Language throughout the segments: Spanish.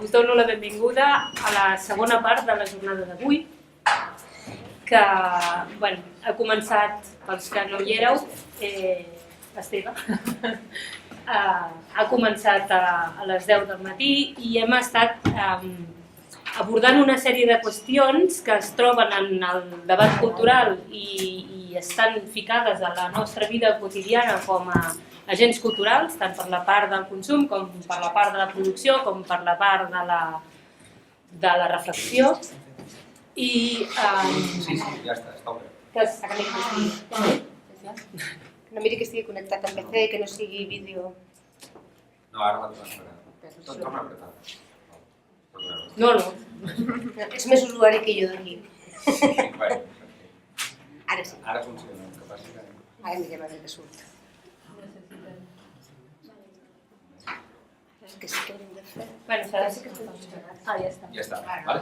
us dono la benvinguda a la segona part de la jornada d'avui, que ha començat, pels que no hi éreu, Esteve, ha començat a les 10 del matí i hem estat abordant una sèrie de qüestions que es troben en el debat cultural i estan ficades a la nostra vida quotidiana com a agents culturals, tant per la part del consum com per la part de la producció, com per la part de la reflexió. I... Sí, ja està obert. No miri que estigui connectat amb PC, que no sigui vídeo. No, ara l'ha transferat. Torna a apretar. No. És més usuari que jo d'aquí. Ara sí. Ara funciona. Ara mirem a veure què surt. Que sí que hauríem de fer. Ja està. Ja està, vale?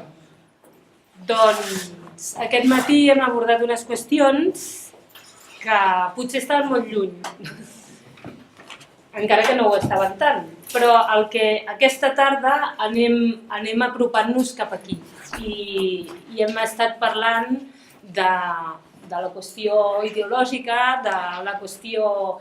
Doncs aquest matí hem abordat unes qüestions que potser estaven molt lluny, encara que no ho estaven tant, però aquesta tarda anem apropant-nos cap aquí i hem estat parlant de la qüestió ideològica, de la qüestió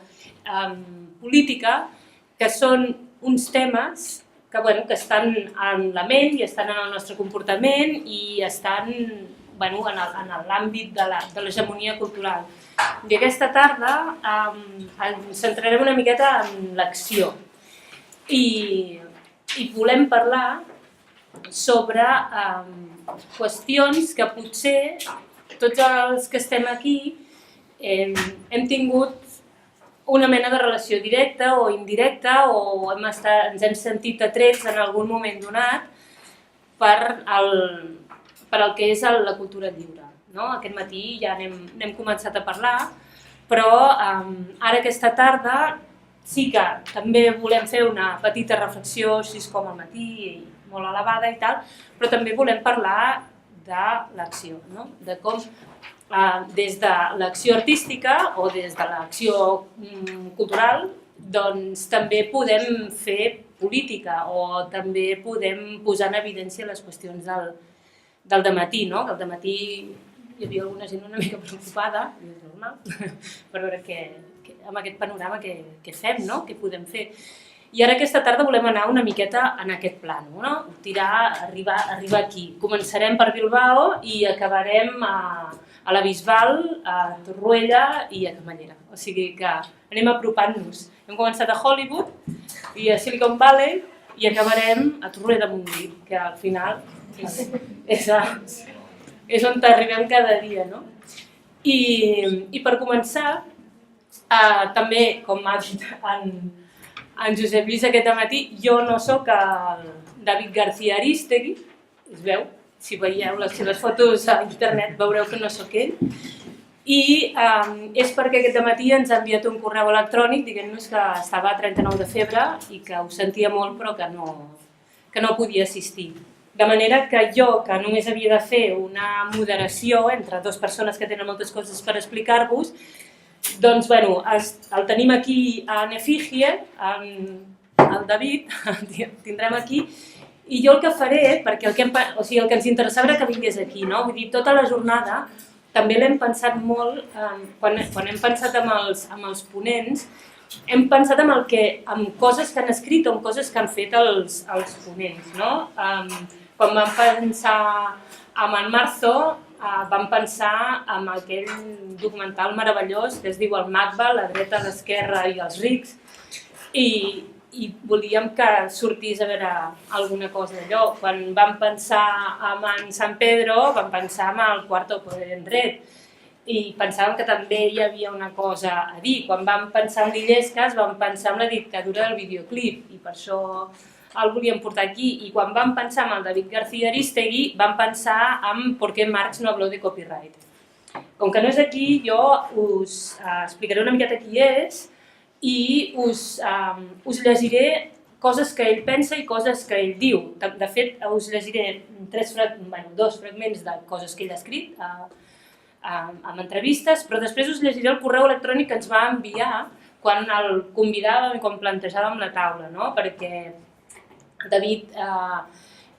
política, que són uns temes que estan en la ment i estan en el nostre comportament i estan en l'àmbit de l'hegemonia cultural. I aquesta tarda ens centrarem una miqueta en l'acció i volem parlar sobre qüestions que potser tots els que estem aquí hem tingut una mena de relació directa o indirecta o ens hem sentit atrets en algun moment donat per el que és la cultura lliure. Aquest matí ja n'hem començat a parlar, però ara aquesta tarda sí que també volem fer una petita reflexió així com al matí, molt elevada i tal, però també volem parlar de l'acció, de com des de l'acció artística o des de l'acció cultural doncs també podem fer política o també podem posar en evidència les qüestions del dematí. Del dematí hi havia alguna gent una mica preocupada, és normal, per veure amb aquest panorama què fem, què podem fer. I ara aquesta tarda volem anar una miqueta en aquest plano, arribar aquí. Començarem per Bilbao i acabarem a la Bisbal, a Torroella i a Camallera. O sigui que anem apropant-nos. Hem començat a Hollywood i a Silicon Valley i acabarem a Torroella de Montgrí, que al final és on arribem cada dia. I per començar, també, com ha dit en Josep Lluís aquest matí, jo no sóc el David García Arístegui, es veu, si veieu les seves fotos a internet veureu que no sóc ell, i és perquè aquest matí ens ha enviat un correu electrònic dient-nos que estava a 39 de febre i que ho sentia molt però que no podia assistir. De manera que jo, que només havia de fer una moderació entre dues persones que tenen moltes coses per explicar-vos, doncs, el tenim aquí en efígie, el David, tindrem aquí, i jo el que faré, perquè el que ens interessava era que vingués aquí, vull dir, tota la jornada també l'hem pensat molt, quan hem pensat amb els ponents, hem pensat en coses que han escrit o en coses que han fet els ponents. Quan vam pensar amb en Marzo, vam pensar en aquell documental meravellós que es diu El Magba, la dreta, l'esquerra i els rics, i volíem que sortís a veure alguna cosa d'allò. Quan vam pensar en San Pedro, vam pensar en el Cuarto Poder en Dret i pensàvem que també hi havia una cosa a dir. Quan vam pensar en l'Illescas, vam pensar en la dictadura del videoclip i per això el volíem portar aquí. I quan vam pensar en el David García Arístegui, vam pensar en por qué Marx no habló de copyright. Com que no és aquí, jo us explicaré una miqueta qui és i us llegiré coses que ell pensa i coses que ell diu. De fet, us llegiré dos fragments de coses que ell ha escrit amb entrevistes, però després us llegiré el correu electrònic que ens va enviar quan el convidàvem i quan plantejàvem la taula, perquè David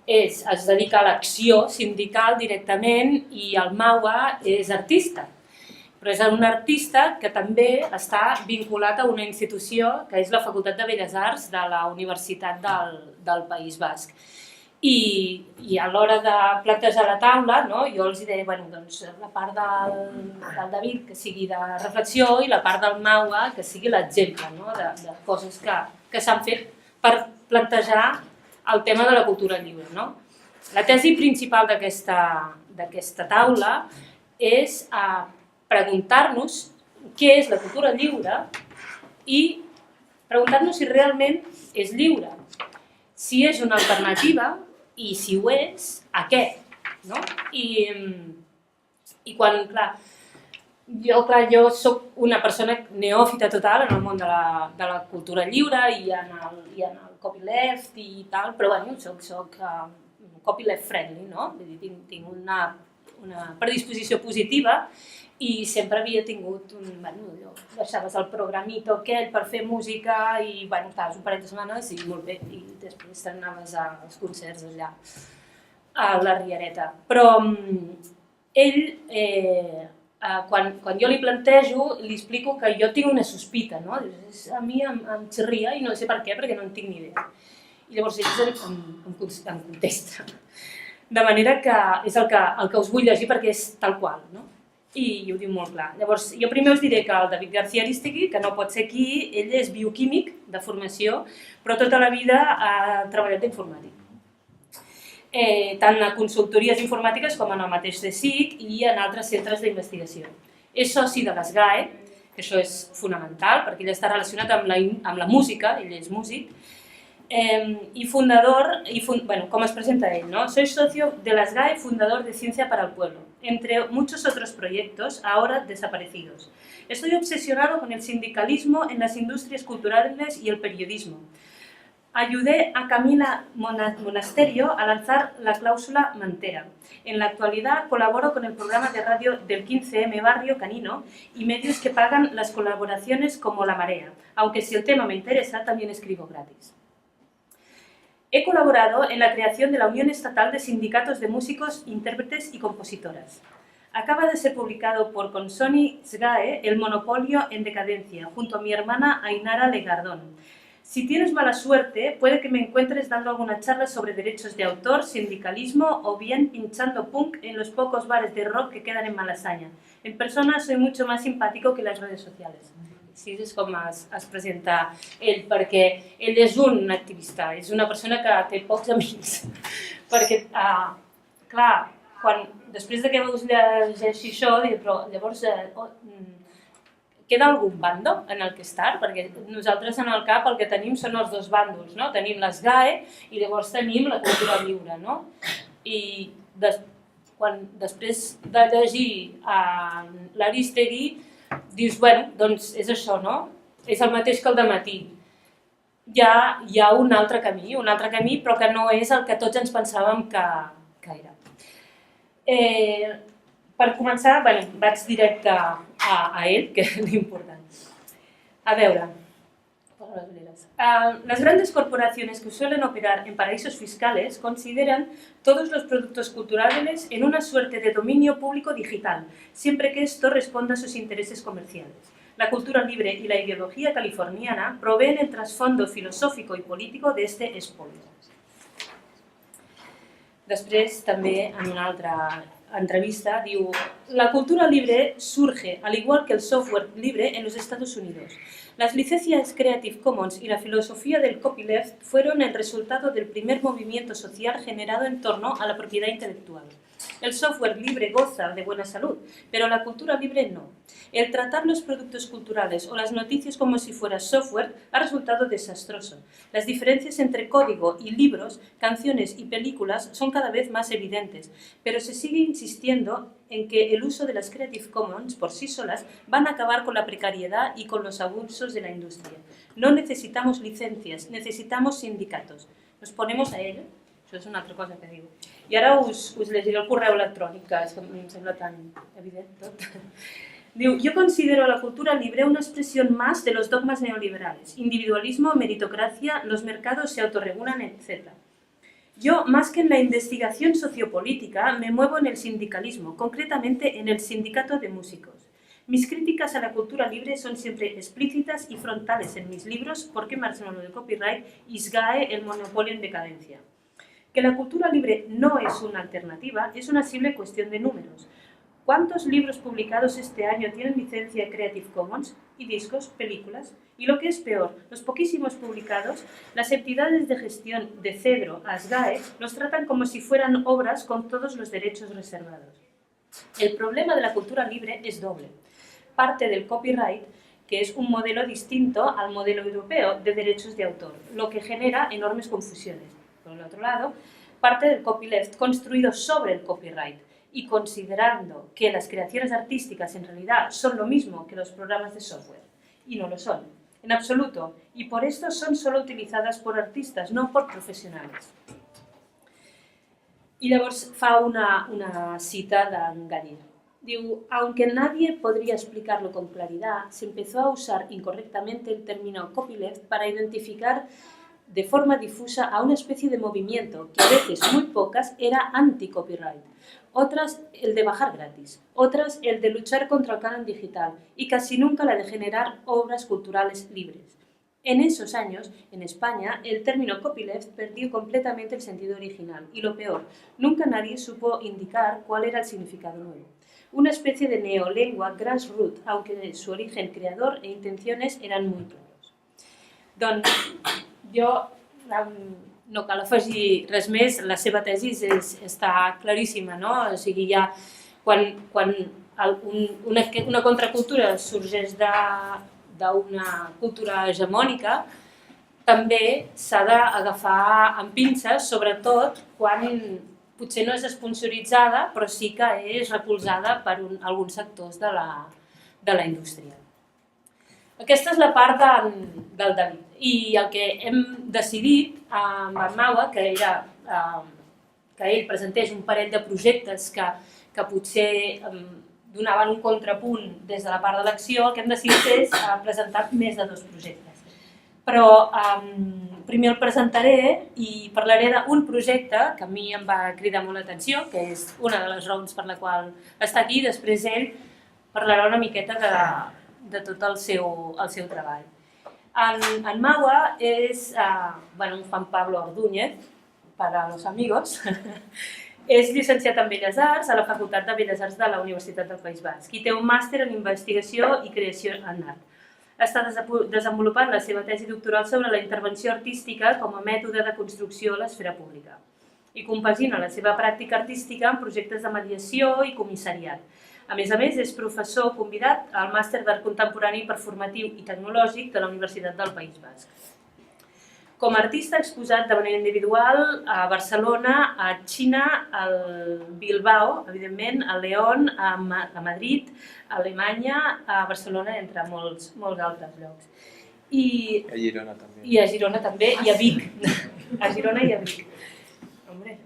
es dedica a l'acció sindical directament i el Maua és artista. Però és un artista que també està vinculat a una institució que és la Facultat de Belles Arts de la Universitat del País Basc. I a l'hora de plantejar la taula, jo els deia la part del David que sigui de reflexió i la part del Maua que sigui l'exemple de coses que s'han fet per plantejar el tema de la cultura lliure. La tesi principal d'aquesta taula és preguntar-nos què és la cultura lliure i preguntar-nos si realment és lliure, si és una alternativa i si ho és, a què? I quan, clar, jo soc una persona neòfita total en el món de la cultura lliure i en el copyleft i tal, però soc copyleft friendly, tinc una predisposició positiva i sempre havia tingut deixaves el programito aquell per fer música i estaves un parell de setmanes i molt bé, i després t'anaves als concerts allà a la Riereta. Però ell, quan jo li plantejo, li explico que jo tinc una sospita, a mi em xerria i no sé per què, perquè no en tinc ni idea. I llavors ell em contesta. De manera que és el que us vull llegir perquè és tal qual, i ho diu molt clar. Llavors, jo primer us diré que el David García Aristegui, que no pot ser aquí, ell és bioquímic de formació, però tota la vida ha treballat d'informàtic. Tant a consultories informàtiques com en el mateix CSIC i en altres centres d'investigació. És soci de l'ESGAE, que això és fonamental, perquè ell està relacionat amb la música, ell és músic, y fundador, como es presenta él, soy socio de la SGAE, fundador de Ciencia para el Pueblo, entre muchos otros proyectos ahora desaparecidos. Estoy obsesionado con el sindicalismo en las industrias culturales y el periodismo. Ayudé a Camila Monasterio a lanzar la cláusula Mantera. En la actualidad colaboro con el programa de radio del 15M Barrio Canino y medios que pagan las colaboraciones como La Marea, aunque si el tema me interesa también escribo gratis. He colaborado en la creación de la Unión Estatal de Sindicatos de Músicos, Intérpretes y Compositoras. Acaba de ser publicado por Consoni SGAE El Monopolio en Decadencia, junto a mi hermana Ainara Legardón. Si tienes mala suerte, puede que me encuentres dando alguna charla sobre derechos de autor, sindicalismo o bien pinchando punk en los pocos bares de rock que quedan en Malasaña. En persona soy mucho más simpático que en las redes sociales. Sí, és com es presenta ell, perquè ell és un activista, és una persona que té pocs amics. Perquè, clar, després que us llegeixi això, però llavors queda algun bando en el que estar? Perquè nosaltres en el cap el que tenim són els dos bàndols, tenim l'ESGAE i llavors tenim la cultura lliure. I després de llegir l'Aristegui, dius, doncs és això, és el mateix que el dematí. Hi ha un altre camí, però que no és el que tots ens pensàvem que era. Per començar, vaig directe a ell, que és l'important. A veure, las grandes corporaciones que suelen operar en paraísos fiscales consideran todos los productos culturales en una suerte de dominio público digital, siempre que esto responda a sus intereses comerciales. La cultura libre y la ideología californiana proveen el trasfondo filosófico y político de este espolio. Després, també, en una altra entrevista, diu: la cultura libre surge, al igual que el software libre, en los Estados Unidos. Las licencias Creative Commons y la filosofía del copyleft fueron el resultado del primer movimiento social generado en torno a la propiedad intelectual. El software libre goza de buena salud, pero la cultura libre no. El tratar los productos culturales o las noticias como si fuera software ha resultado desastroso. Las diferencias entre código y libros, canciones y películas son cada vez más evidentes, pero se sigue insistiendo en que el uso de las Creative Commons por sí solas van a acabar con la precariedad y con los abusos de la industria. No necesitamos licencias, necesitamos sindicatos. Nos ponemos a ello. Això és una altra cosa que diu. I ara us llegiré el correu electrònic, que és que em sembla tan evident tot. Diu, yo considero la cultura libre una expresión más de los dogmas neoliberales, individualismo, meritocracia, los mercados se autorregulan, etc. Yo, más que en la investigación sociopolítica, me muevo en el sindicalismo, concretamente en el sindicato de músicos. Mis críticas a la cultura libre son siempre explícitas y frontales en mis libros Por qué marchan lo del copyright y SGAE, el monopolio en decadencia. Que la cultura libre no es una alternativa es una simple cuestión de números. ¿Cuántos libros publicados este año tienen licencia Creative Commons? Y discos, películas. Y lo que es peor, los poquísimos publicados, las entidades de gestión de Cedro a SGAE los tratan como si fueran obras con todos los derechos reservados. El problema de la cultura libre es doble. Parte del copyright, que es un modelo distinto al modelo europeo de derechos de autor, lo que genera enormes confusiones. Por el otro lado, parte del copyleft construido sobre el copyright y considerando que las creaciones artísticas en realidad son lo mismo que los programas de software, y no lo son, en absoluto, y por esto son solo utilizadas por artistas, no por profesionales. Y llavors fa una cita d'en Galler. Diu, aunque nadie podría explicarlo con claridad, se empezó a usar incorrectamente el término copyleft para identificar de forma difusa a una especie de movimiento que a veces, muy pocas, era anti-copyright, otras el de bajar gratis, otras el de luchar contra el canon digital y casi nunca la de generar obras culturales libres. En esos años, en España, el término copyleft perdió completamente el sentido original y lo peor, nunca nadie supo indicar cuál era el significado nuevo. Una especie de neolengua grassroots, aunque su origen creador e intenciones eran muy claros. Doncs jo no cal afegir res més, la seva tesi està claríssima, no? O sigui, ja quan una contracultura sorgeix d'una cultura hegemònica, també s'ha d'agafar amb pinces, sobretot quan potser no és esponsoritzada, però sí que és recolzada per alguns sectors de la indústria. Aquesta és la part del David. I el que hem decidit amb en Maua, que era que ell presentés un parell de projectes que potser donaven un contrapunt des de la part de l'acció, el que hem decidit és presentar més de 2 projectes. Però primer el presentaré i parlaré d'un projecte que a mi em va cridar molt l'atenció, que és una de les raons per la qual està aquí, i després ell parlarà una miqueta de tot el seu treball. En Maua és un Juan Pablo Ordúñez, para los amigos, és llicenciat en Belles Arts a la Facultat de Belles Arts de la Universitat del País Basc i té un màster en investigació i creació en art. Està desenvolupant la seva tesi doctoral sobre la intervenció artística com a mètode de construcció a l'esfera pública i compagina la seva pràctica artística en projectes de mediació i comissariat. A més, és professor convidat al Màster d'Art Contemporani Performatiu i Tecnològic de la Universitat del País Basc. Com a artista ha exposat de manera individual a Barcelona, a Xina, al Bilbao, evidentment, a León, a Madrid, a Alemanya, a Barcelona, entre molts altres llocs. I a Girona també. I a Girona també, i a Vic. A Girona i a Vic. Hombre.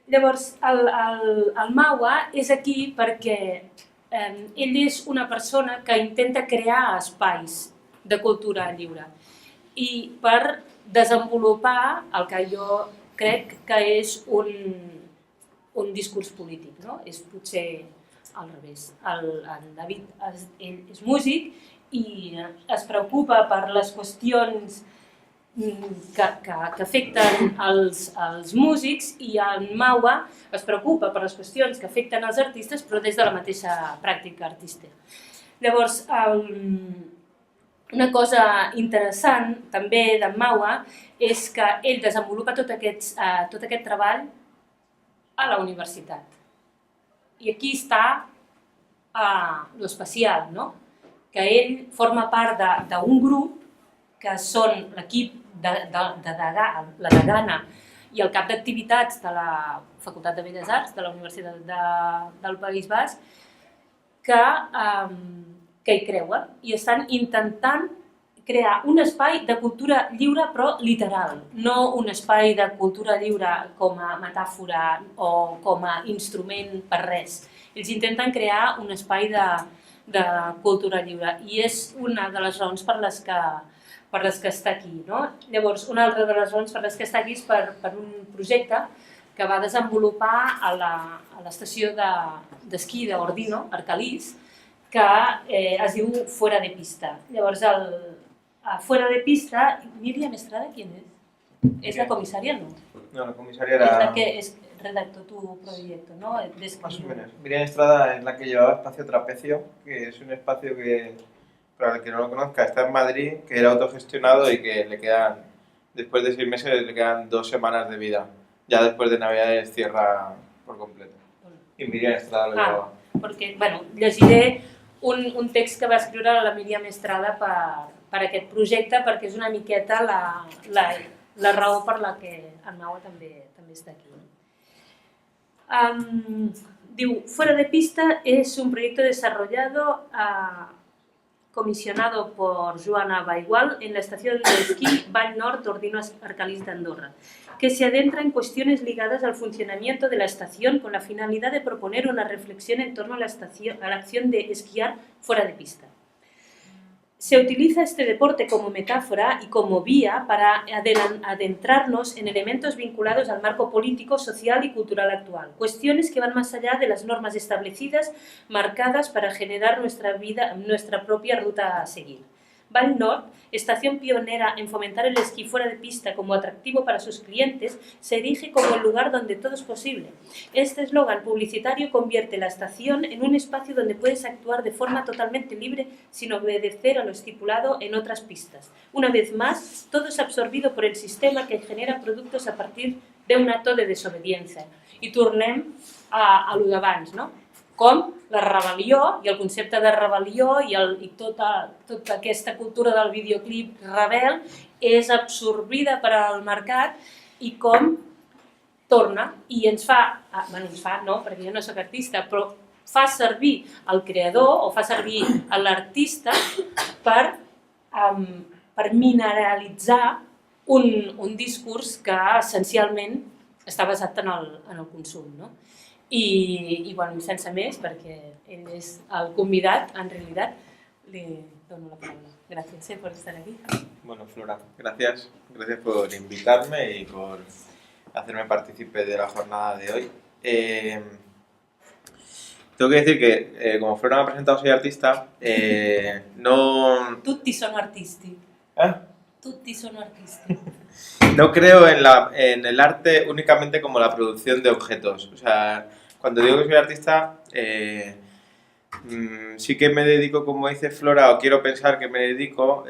Llavors, el Maua és aquí perquè ell és una persona que intenta crear espais de cultura lliure i per desenvolupar el que jo crec que és un discurs polític, no? És potser al revés. En David ell és músic i es preocupa per les qüestions que afecten els músics i en Maua es preocupa per les qüestions que afecten els artistes però des de la mateixa pràctica artística. Llavors, una cosa interessant també d'en Maua és que ell desenvolupa tot aquest treball a la universitat. I aquí està l'especial, no? Que ell forma part d'un grup que són l'equip la degana i el cap d'activitats de la Facultat de Belles Arts de la Universitat del País Basc que hi creuen i estan intentant crear un espai de cultura lliure però literal, no un espai de cultura lliure com a metàfora o com a instrument per res. Ells intenten crear un espai de cultura lliure i és una de les raons per les que està aquí. No? Llavors, una altra de les raons per les que està aquí és per un projecte que va desenvolupar a l'estació d'esquí d'Ordino, Arcalís, que es diu Fuera de Pista. Llavors, Fuera de Pista, Míriam Estrada, ¿quién es? ¿Es la comisaria? No. No, la comisaria era... Es la que redactó tu proyecto, ¿no? Más o menos. Míriam Estrada es la que llevaba Espacio Trapecio, que es un espacio que, para el que no lo conozca, está en Madrid, que era autogestionado y que le quedan, después de 6 meses, le quedan 2 semanas de vida. Ya después de Navidades cierra por completo. I Míriam Estrada lo llevava. Perquè, bueno, llegiré un text que va escriure la Míriam Estrada per aquest projecte, perquè és una miqueta la raó per la que el Maua també està aquí. Diu, Fuera de Pista es un proyecto desarrollado, comisionado por Joana Baigual en la estación de esquí Vall Nord Ordino Arcalís de Andorra, que se adentra en cuestiones ligadas al funcionamiento de la estación con la finalidad de proponer una reflexión en torno a la acción de esquiar fuera de pista. Se utiliza este deporte como metáfora y como vía para adentrarnos en elementos vinculados al marco político, social y cultural actual, cuestiones que van más allá de las normas establecidas, marcadas para generar nuestra propia ruta a seguir. Vall Nord, estación pionera en fomentar el esquí fuera de pista como atractivo para sus clientes, se erige como el lugar donde todo es posible. Este eslogan publicitario convierte la estación en un espacio donde puedes actuar de forma totalmente libre sin obedecer a lo estipulado en otras pistas. Una vez más, todo es absorbido por el sistema que genera productos a partir de un acto de desobediència. I tornem a lo d'abans, no? Com la rebel·lió i el concepte de rebel·lió i tota aquesta cultura del videoclip rebel és absorbida per al mercat i com torna i ens fa, no, perquè jo no soc artista, però fa servir el creador o fa servir l'artista per mineralitzar un discurs que essencialment està basat en el consum, no? I sense més, perquè ell és el convidat, en realitat, li dono la paraula. Gràcies por estar aquí. Bueno, Flora, gracias por invitarme y por hacerme partícipe de la jornada de hoy. Tengo que decir que, como Flora me ha presentado, soy artista, no... Tutti sono artisti. ¿Eh? Tutti sono artisti. No creo en el arte únicamente como la producción de objetos. O sea, cuando digo que soy artista, sí que me dedico, como dice Flora, o quiero pensar que me dedico,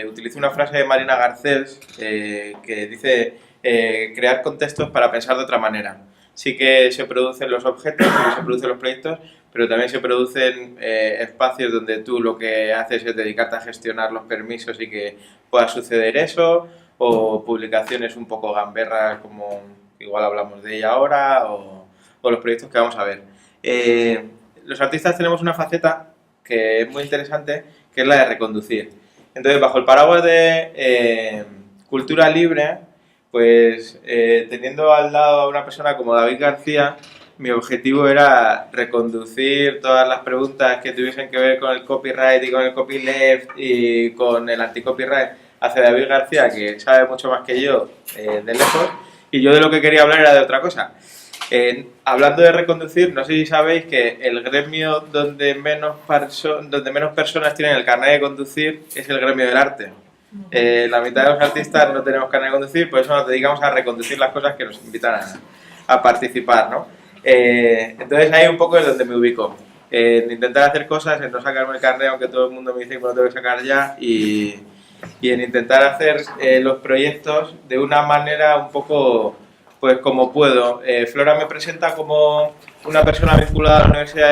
utilizo una frase de Marina Garcés que dice crear contextos para pensar de otra manera. Sí que se producen los objetos, sí que se producen los proyectos, pero también se producen espacios donde tú lo que haces es dedicarte a gestionar los permisos y que pueda suceder eso, o publicaciones un poco gamberras, como igual hablamos de ella ahora, o los proyectos que vamos a ver. Los artistas tenemos una faceta que es muy interesante, que es la de reconducir. Entonces, bajo el paraguas de cultura libre, pues teniendo al lado a una persona como David García, mi objetivo era reconducir todas las preguntas que tuviesen que ver con el copyright y con el copyleft y con el anti-copyright hacia David García, que sabe mucho más que yo de lejos, y yo de lo que quería hablar era de otra cosa. Hablando de reconducir, no sé si sabéis que el gremio donde menos personas tienen el carnet de conducir es el gremio del arte. La mitad de los artistas no tenemos carnet de conducir, por eso nos dedicamos a reconducir las cosas que nos invitan a participar, ¿no? Entonces ahí un poco es donde me ubico. En intentar hacer cosas, en no sacarme el carnet, aunque todo el mundo me dice que me lo tengo que sacar ya, y en intentar hacer los proyectos de una manera un poco, pues como puedo. Flora me presenta como una persona vinculada a la Universidad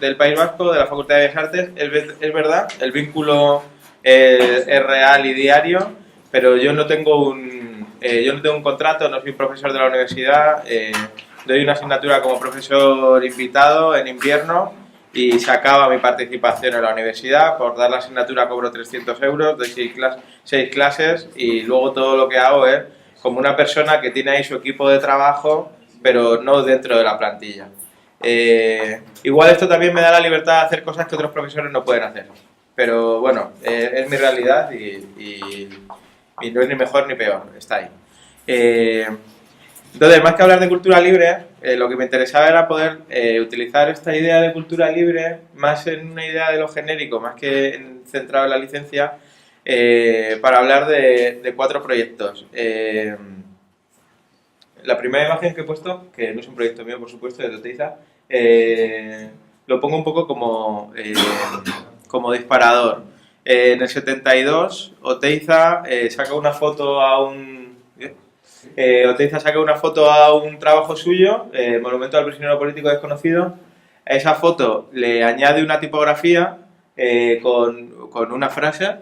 del País Vasco, de la Facultad de Bellas Artes. Es verdad, el vínculo es real y diario, pero yo no tengo un contrato, no soy profesor de la universidad, doy una asignatura como profesor invitado en invierno y se acaba mi participación en la universidad. Por dar la asignatura cobro 300 euros, doy 6 clases y luego todo lo que hago es como una persona que tiene ahí su equipo de trabajo, pero no dentro de la plantilla. Igual esto también me da la libertad de hacer cosas que otros profesores no pueden hacer, pero bueno, es mi realidad y no es ni mejor ni peor, está ahí. Entonces, más que hablar de cultura libre, lo que me interesaba era poder utilizar esta idea de cultura libre más en una idea de lo genérico, más que centrado en la licencia, para hablar de 4 proyectos. La primera imagen que he puesto, que no es un proyecto mío, por supuesto, es de Oteiza, lo pongo un poco como disparador. En el 72, Oteiza saca una foto a un... Oteiza saca una foto a un trabajo suyo, Monumento al prisionero político desconocido. A esa foto le añade una tipografía con una frase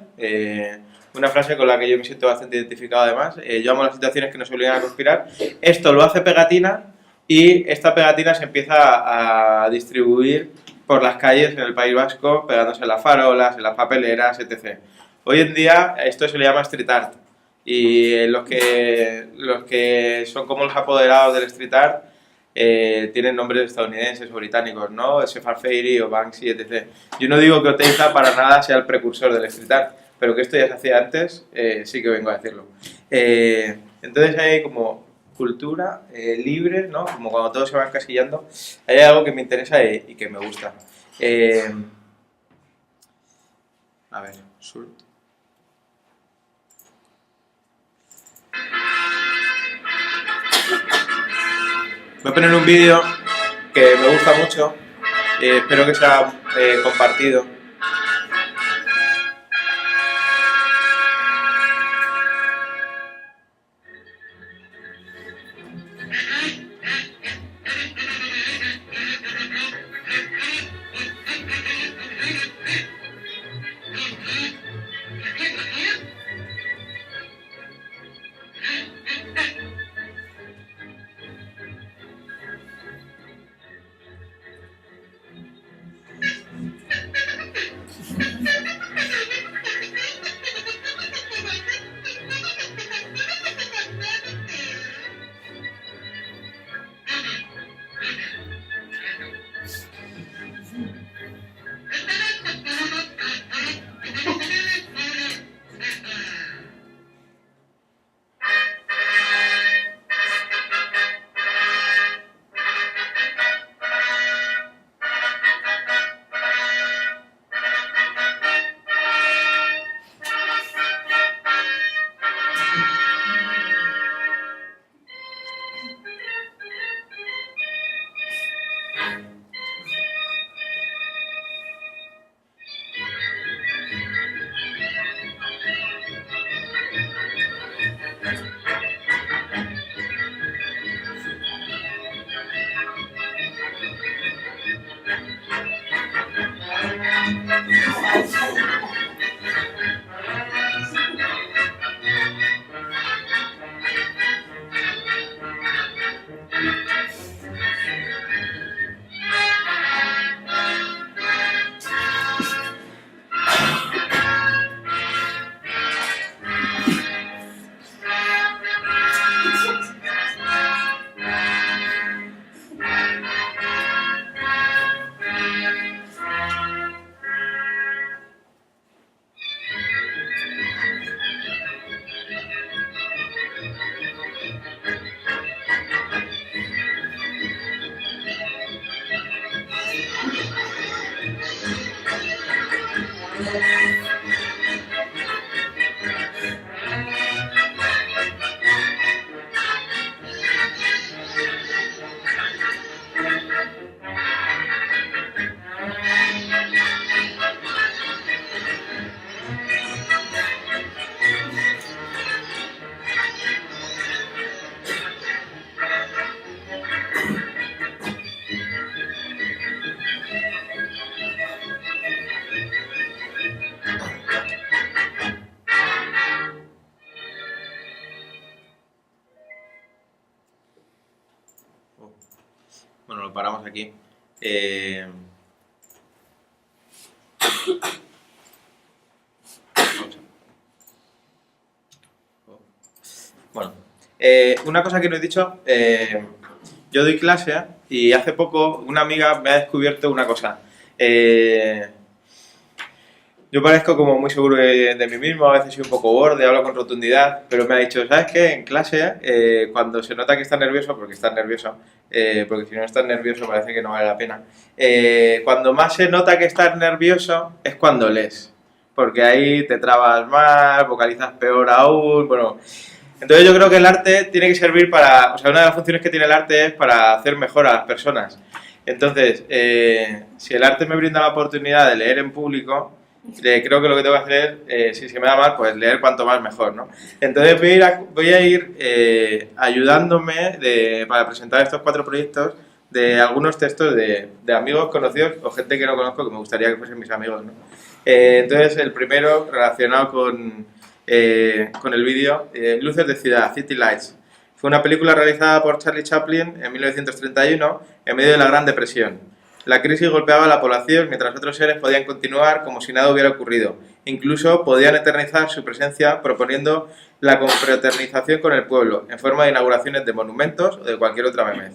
con la que yo me siento bastante identificado además. Yo amo las situaciones que nos obligan a conspirar. Esto lo hace pegatina y esta pegatina se empieza a distribuir por las calles en el País Vasco, pegándose en las farolas, en las papeleras, etc. Hoy en día esto se le llama street art y los que son como los apoderados del street art tienen nombres estadounidenses o británicos, ¿no? Sheffield Fairey o Banksy, etc. Yo no digo que Oteiza para nada sea el precursor del street art, pero que esto ya se hacía antes, sí que vengo a decirlo. Entonces hay como cultura libre, ¿no? Como cuando todos se van encasillando, hay algo que me interesa y que me gusta. A ver, surt. Voy a poner un vídeo que me gusta mucho, espero que sea compartido. Bueno, lo paramos aquí. Bueno, una cosa que no he dicho, yo doy clase y hace poco una amiga me ha descubierto una cosa. Yo parezco como muy seguro de mí mismo, a veces soy un poco borde, hablo con rotundidad, pero me ha dicho, ¿sabes qué? En clase, cuando se nota que estás nervioso, porque estás nervioso, porque si no estás nervioso parece que no vale la pena, cuando más se nota que estás nervioso es cuando lees, porque ahí te trabas más, vocalizas peor aún, bueno... Entonces yo creo que el arte tiene que servir para, o sea, una de las funciones que tiene el arte es para hacer mejor a las personas. Entonces, si el arte me brinda la oportunidad de leer en público, creo que lo que tengo que hacer es, si se me da mal, pues leer cuanto más mejor, ¿no? Entonces voy a ir ayudándome para presentar estos 4 proyectos de algunos textos de amigos conocidos o gente que no conozco que me gustaría que fuesen mis amigos, ¿no? Entonces el primero relacionado con el vídeo Luces de Ciudad, City Lights. Fue una película realizada por Charlie Chaplin en 1931 en medio de la Gran Depresión. La crisis golpeaba a la población mientras otros seres podían continuar como si nada hubiera ocurrido. Incluso podían eternizar su presencia proponiendo la confraternización con el pueblo en forma de inauguraciones de monumentos o de cualquier otra memez.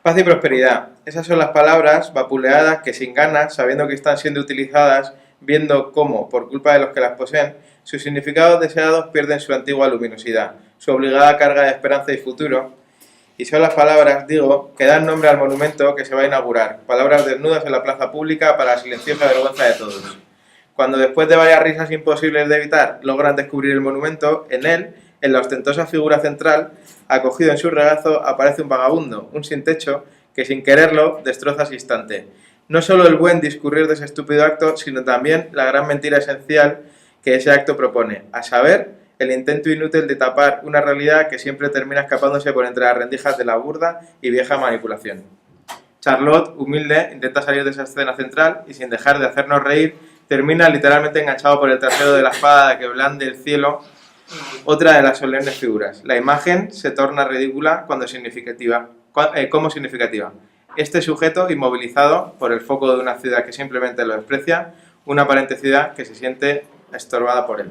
Paz y prosperidad. Esas son las palabras vapuleadas que sin ganas, sabiendo que están siendo utilizadas, viendo cómo, por culpa de los que las poseen, sus significados deseados pierden su antigua luminosidad, su obligada carga de esperanza y futuro. Y son las palabras, digo, que dan nombre al monumento que se va a inaugurar. Palabras desnudas en la plaza pública para la silenciosa vergüenza de todos. Cuando después de varias risas imposibles de evitar logran descubrir el monumento, en él, en la ostentosa figura central, acogido en su regazo, aparece un vagabundo, un sin techo, que sin quererlo destroza ese instante. No solo el buen discurrir de ese estúpido acto, sino también la gran mentira esencial que ese acto propone, a saber, el intento inútil de tapar una realidad que siempre termina escapándose por entre las rendijas de la burda y vieja manipulación. Charlotte, humilde, intenta salir de esa escena central y sin dejar de hacernos reír, termina literalmente enganchado por el trasero de la espada que blande el cielo, otra de las solemnes figuras. La imagen se torna ridícula como significativa. Este sujeto, inmovilizado por el foco de una ciudad que simplemente lo desprecia, una aparente ciudad que se siente estorbada por él.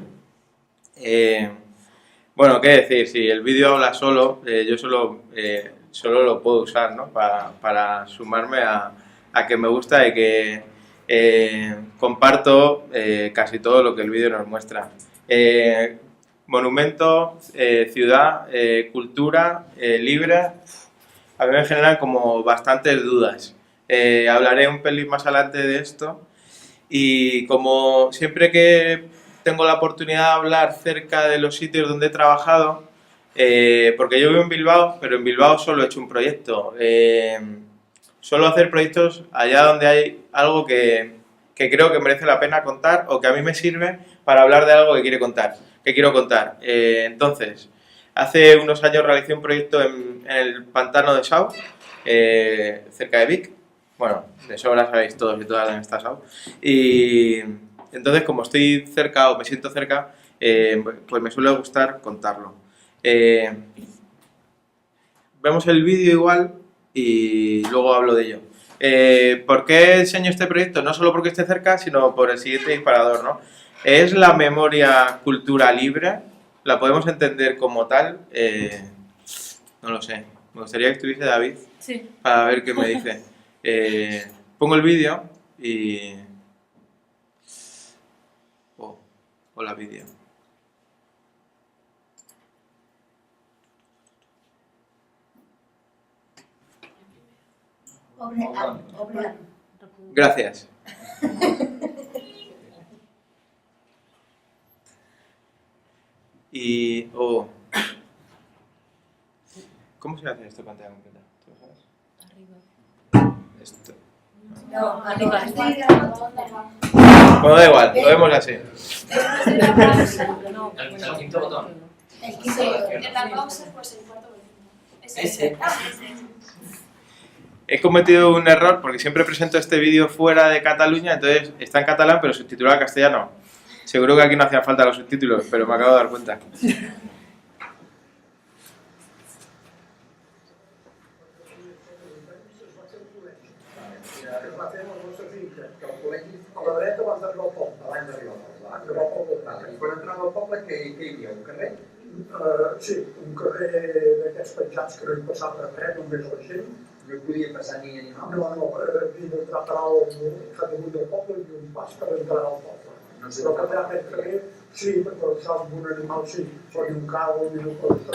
Bueno, qué decir, si el vídeo habla solo, yo solo lo puedo usar, ¿no? para sumarme a que me gusta y que comparto casi todo lo que el vídeo nos muestra. Monumento, ciudad, cultura, libre, a mí me generan como bastantes dudas. Hablaré un pelín más adelante de esto y como siempre que tengo la oportunidad de hablar cerca de los sitios donde he trabajado, porque yo vivo en Bilbao, pero en Bilbao solo he hecho un proyecto. Suelo hacer proyectos allá donde hay algo que creo que merece la pena contar o que a mí me sirve para hablar de algo que quiero contar. Entonces, hace unos años realicé un proyecto en el pantano de Sau, cerca de Vic. Bueno, de sobra sabéis todos y todas dónde está Sau. Y entonces, como estoy cerca o me siento cerca, pues me suele gustar contarlo. Vemos el vídeo igual y luego hablo de ello. ¿Por qué enseño este proyecto? No solo porque esté cerca, sino por el siguiente disparador, ¿no? ¿Es la memoria cultura libre? ¿La podemos entender como tal? No lo sé. Me gustaría que estuviese David Sí. para ver qué me dice. Pongo el vídeo y... Hola vídeo. Gracias. Y... ¿Cómo se hace esto pantalla completa? ¿Tú lo sabes? Esto. No, arriba. Bueno, da igual, lo vemos así. El quinto botón. El quinto botón. En la pausa, pues el cuarto botón. Ese. He cometido un error porque siempre presento este vídeo fuera de Cataluña, entonces está en catalán pero subtitulado en castellano. Seguro que aquí no hacían falta los subtítulos, pero me acabo de dar cuenta. va fer la nostra finca, que el col·legi a la dreta abans d'arribar al poble. Abans d'arribar al poble. Arribar al poble tal. I quan entrava al poble, què hi havia? Un carrer? Sí, un carrer d'aquests penjats que no hi passava res, només la gent. No hi podia passar ni animal? No, havia d'entrar per al damunt del poble i un pas per entrar al poble. No sé però per allà aquest carrer, sí, però saps un animal, sí, però ni un carro, ni un cosa.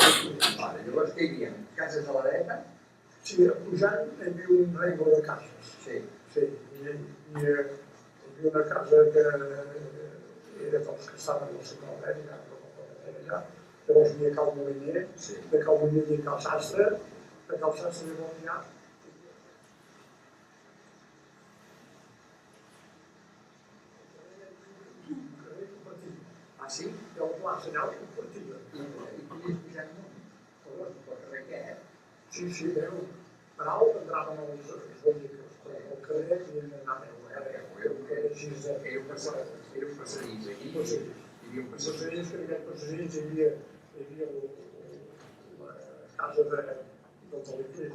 Vale, llavors què hi havia? Cases a la dreta? Sí, pujant hi havia un rengle de cases. Sí. Sí, hi havia una casa que era dels que estaven al segle allà. Llavors hi havia Cal Moliner, de Cal Moliner hi havia Cal Sastre, de Cal Sastre llavors hi ha Ah, sí? hi ha un pla senyal compartida. I podies pujar en un? Pel carrer què? Sí, sí, veu. Per alt entraven els vehicles, però al carrer hi havia d'anar a veu. Era un passadís aquí? Sí. Hi havia un passadís. Passadís, que en aquest passadís hi havia la casa del delicte.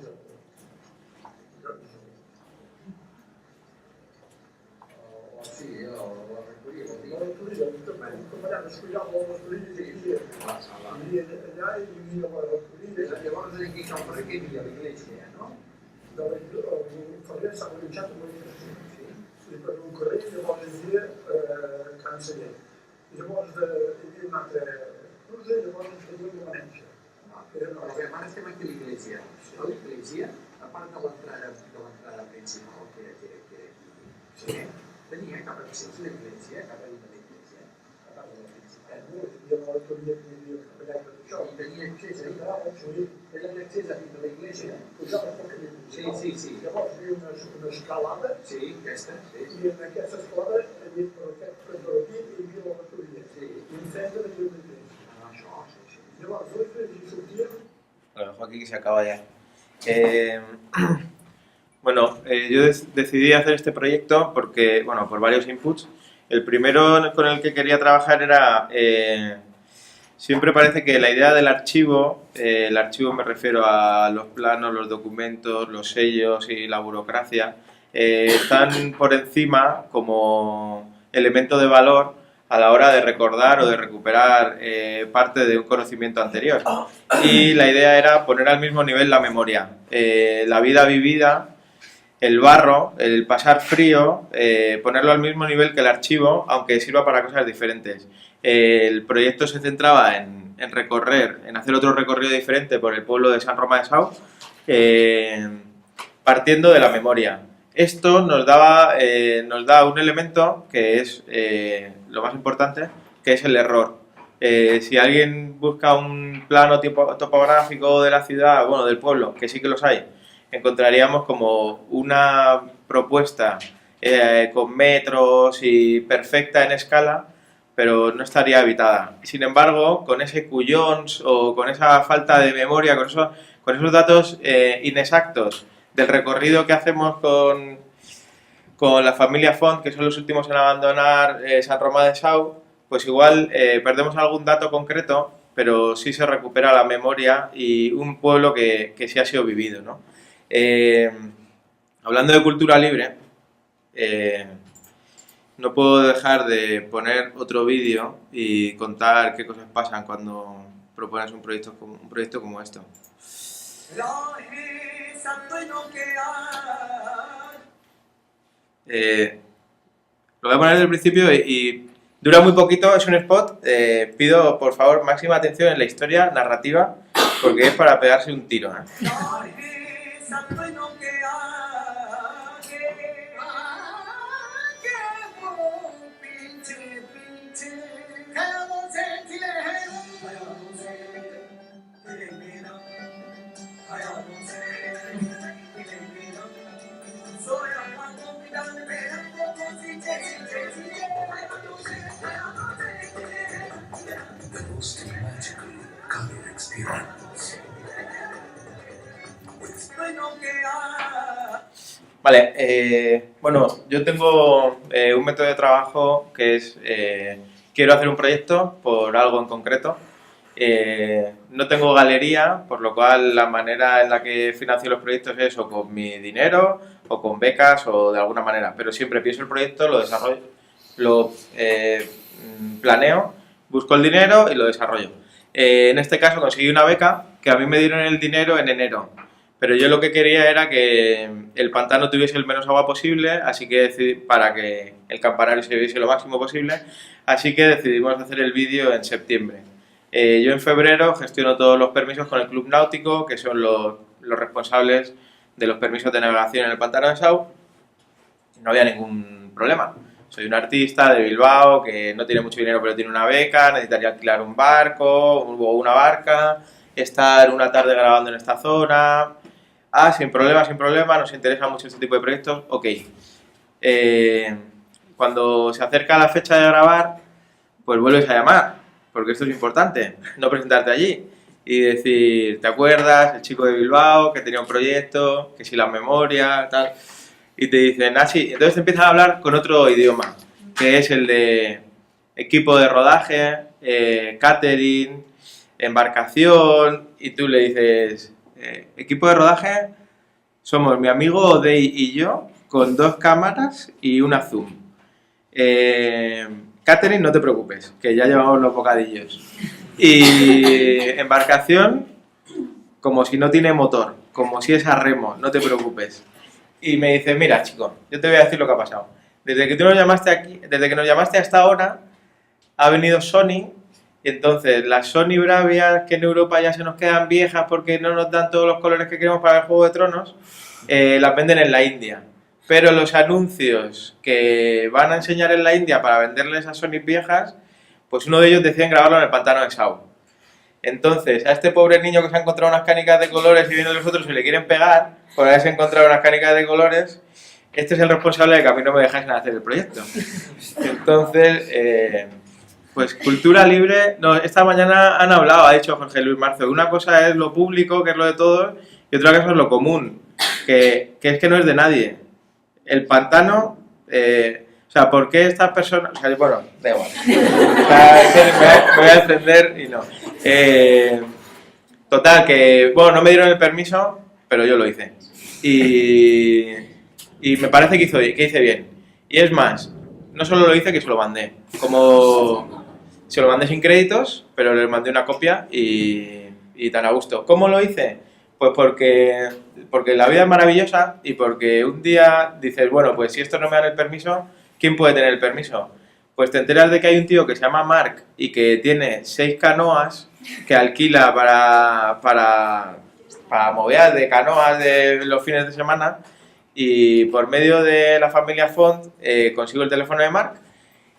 Sí, la rectoria, vol dir? La rectoria, com allà descuidava la rectoria, hi havia allà i hi havia la rectoria. Llavors aquí al carrer què hi havia? L'església, no? El ferrer s'ha organitzat amb l'església. I per un carrer llavors hi havia Can Celler. I llavors hi havia un altre cruce i llavors ens tenia una manenxa. Però ara estem aquí a l'església. A l'església, a part de l'entrada principal, que era aquí, tenia cap accés a l'església, cap a dins de l'església, a part de la principal. Hi havia la rectoria que hi havia allà tot això. I tenia accés a l'accés a dins de l'església. Pujava pel camí. Sí. Llavors hi havia una escalada. Sí, aquesta, sí. I en aquesta escalada, per aquest cantó aquí, hi havia la rectoria. Sí. I en centre hi havia l'església. Això, sí. Llavors, hi sortíem. Lo dejo aquí que se acaba ya. Bueno, yo decidí hacer este proyecto porque, bueno, por varios inputs. El primero con el que quería trabajar era, siempre parece que la idea del archivo, el archivo me refiero a los planos, los documentos, los sellos y la burocracia, están por encima como elemento de valor a la hora de recordar o de recuperar parte de un conocimiento anterior. Y la idea era poner al mismo nivel la memoria, la vida vivida, el barro, el pasar frío, ponerlo al mismo nivel que el archivo, aunque sirva para cosas diferentes. El proyecto se centraba en recorrer, en hacer otro recorrido diferente por el pueblo de San Romà de Sau, partiendo de la memoria. Esto nos da un elemento que es lo más importante, que es el error. Si alguien busca un plano topográfico de la ciudad, bueno, del pueblo, que sí que los hay, encontraríamos como una propuesta con metros y perfecta en escala, pero no estaría habitada. Sin embargo, con ese cuyons o con esa falta de memoria, con esos datos inexactos del recorrido que hacemos con la familia Font, que son los últimos en abandonar San Romà de Sau, pues igual perdemos algún dato concreto, pero sí se recupera la memoria y un pueblo que sí ha sido vivido, ¿no? Hablando de cultura libre, no puedo dejar de poner otro vídeo y contar qué cosas pasan cuando propones un proyecto como esto. Lo voy a poner desde el principio y dura muy poquito, es un spot. Pido por favor máxima atención en la historia narrativa porque es para pegarse un tiro, ¿eh? Vale, bueno, yo tengo un método de trabajo que es, quiero hacer un proyecto por algo en concreto, No tengo galería, por lo cual la manera en la que financio los proyectos es o con mi dinero o con becas o de alguna manera, pero siempre pienso el proyecto, lo desarrollo, lo planeo, busco el dinero y lo desarrollo. En este caso conseguí una beca que a mí me dieron el dinero en enero, pero yo lo que quería era que el pantano tuviese el menos agua posible, así que decidí, para que el campanario se viese lo máximo posible, así que decidimos hacer el vídeo en septiembre. Yo en febrero gestiono todos los permisos con el Club Náutico, que son los responsables de los permisos de navegación en el pantano de Sau. No había ningún problema. Soy un artista de Bilbao que no tiene mucho dinero pero tiene una beca, necesitaría alquilar un barco o una barca, estar una tarde grabando en esta zona. Sin problema, nos interesa mucho este tipo de proyectos, ok. Cuando se acerca la fecha de grabar, pues vuelves a llamar. Porque esto es importante, no presentarte allí y decir, ¿te acuerdas? El chico de Bilbao que tenía un proyecto, que si la memoria, tal. Y te dicen, sí. Entonces te empiezan a hablar con otro idioma, que es el de equipo de rodaje, catering, embarcación, y tú le dices, equipo de rodaje, somos mi amigo Odey y yo, con 2 cámaras y una zoom. Catering, no te preocupes, que ya llevamos los bocadillos. Y embarcación, como si no tiene motor, como si es a remo, no te preocupes. Y me dice, mira chico, yo te voy a decir lo que ha pasado. Desde que nos llamaste hasta ahora, ha venido Sony, y entonces las Sony Bravias, que en Europa ya se nos quedan viejas porque no nos dan todos los colores que queremos para el Juego de Tronos, las venden en la India. Pero los anuncios que van a enseñar en la India para venderles a Sony viejas, pues uno de ellos deciden grabarlo en el pantano de Sau. Entonces, a este pobre niño que se ha encontrado unas canicas de colores y viene los otros y le quieren pegar por haberse encontrado unas canicas de colores, este es el responsable de que a mí no me dejáis hacer el proyecto. Entonces, pues cultura libre, no, esta mañana han hablado, ha dicho Jorge Luis Marzo, una cosa es lo público, que es lo de todos, y otra cosa es lo común, que es que no es de nadie. El pantano, o sea, ¿por qué estas personas...? O sea, bueno, da igual. O sea, me voy a encender y no. Total, que, bueno, no me dieron el permiso, pero yo lo hice. Y me parece que hice bien. Y es más, no solo lo hice, que se lo mandé. Como se lo mandé sin créditos, pero les mandé una copia y tan a gusto. ¿Cómo lo hice? Pues porque la vida es maravillosa y porque un día dices, bueno, pues si estos no me dan el permiso, ¿quién puede tener el permiso? Pues te enteras de que hay un tío que se llama Marc y que tiene 6 canoas que alquila para mover de canoas de los fines de semana, y por medio de la familia Font consigo el teléfono de Marc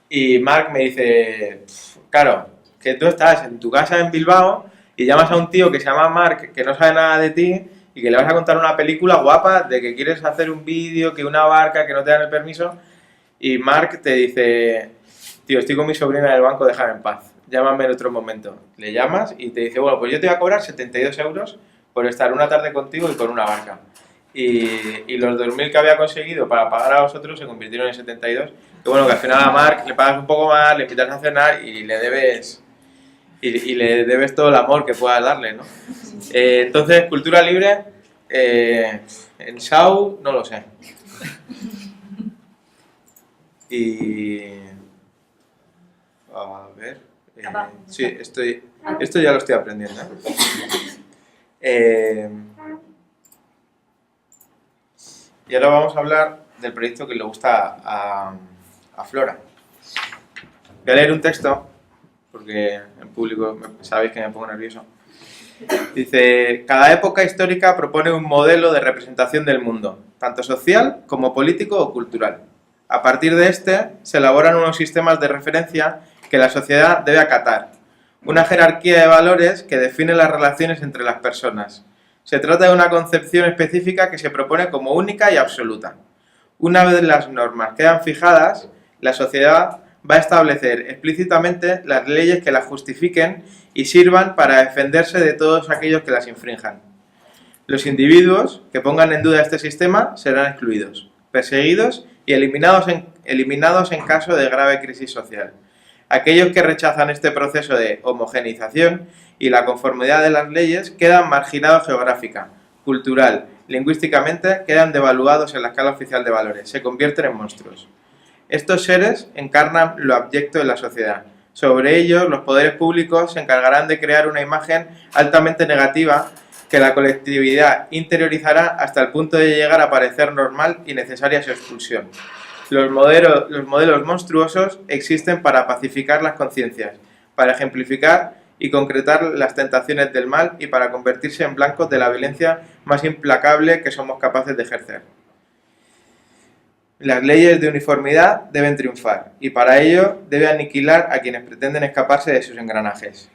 y Marc me dice, claro, que tú estás en tu casa en Bilbao y llamas a un tío que se llama Marc, que no sabe nada de ti y que le vas a contar una película guapa de que quieres hacer un vídeo, que una barca, que no te dan el permiso, y Marc te dice, tío, estoy con mi sobrina en el banco, déjame en paz, llámame en otro momento. Le llamas y te dice, bueno, pues yo te voy a cobrar 72 euros por estar una tarde contigo y con una barca. Y los 2.000 que había conseguido para pagar a vosotros se convirtieron en 72. Que bueno, que al final a Marc le pagas un poco más, le invitas a cenar y le debes todo el amor que puedas darle, ¿no? Entonces, cultura libre, en Sau no lo sé. Y... a ver... sí, esto ya lo estoy aprendiendo, y ahora vamos a hablar del proyecto que le gusta a Flora. Voy a leer un texto, porque en público sabéis que me pongo nervioso. Dice, cada época histórica propone un modelo de representación del mundo, tanto social como político o cultural. A partir de este, se elaboran unos sistemas de referencia que la sociedad debe acatar, una jerarquía de valores que define las relaciones entre las personas. Se trata de una concepción específica que se propone como única y absoluta. Una vez las normas quedan fijadas, la sociedad va a establecer explícitamente las leyes que las justifiquen y sirvan para defenderse de todos aquellos que las infrinjan. Los individuos que pongan en duda este sistema serán excluidos, perseguidos y eliminados en caso de grave crisis social. Aquellos que rechazan este proceso de homogeneización y la conformidad de las leyes quedan marginados geográfica, cultural, lingüísticamente, quedan devaluados en la escala oficial de valores, se convierten en monstruos. Estos seres encarnan lo abyecto de la sociedad. Sobre ellos, los poderes públicos se encargarán de crear una imagen altamente negativa que la colectividad interiorizará hasta el punto de llegar a parecer normal y necesaria su expulsión. Los modelos monstruosos existen para pacificar las conciencias, para ejemplificar y concretar las tentaciones del mal y para convertirse en blancos de la violencia más implacable que somos capaces de ejercer. Las leyes de uniformidad deben triunfar y para ello debe aniquilar a quienes pretenden escaparse de sus engranajes.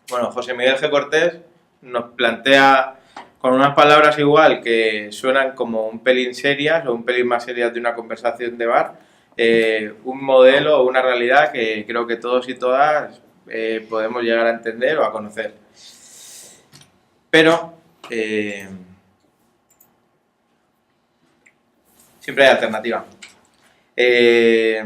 Bueno, José Miguel G. Cortés nos plantea con unas palabras igual que suenan como un pelín serias o un pelín más serias de una conversación de bar, un modelo o una realidad que creo que todos y todas podemos llegar a entender o a conocer. Pero siempre hay alternativa. El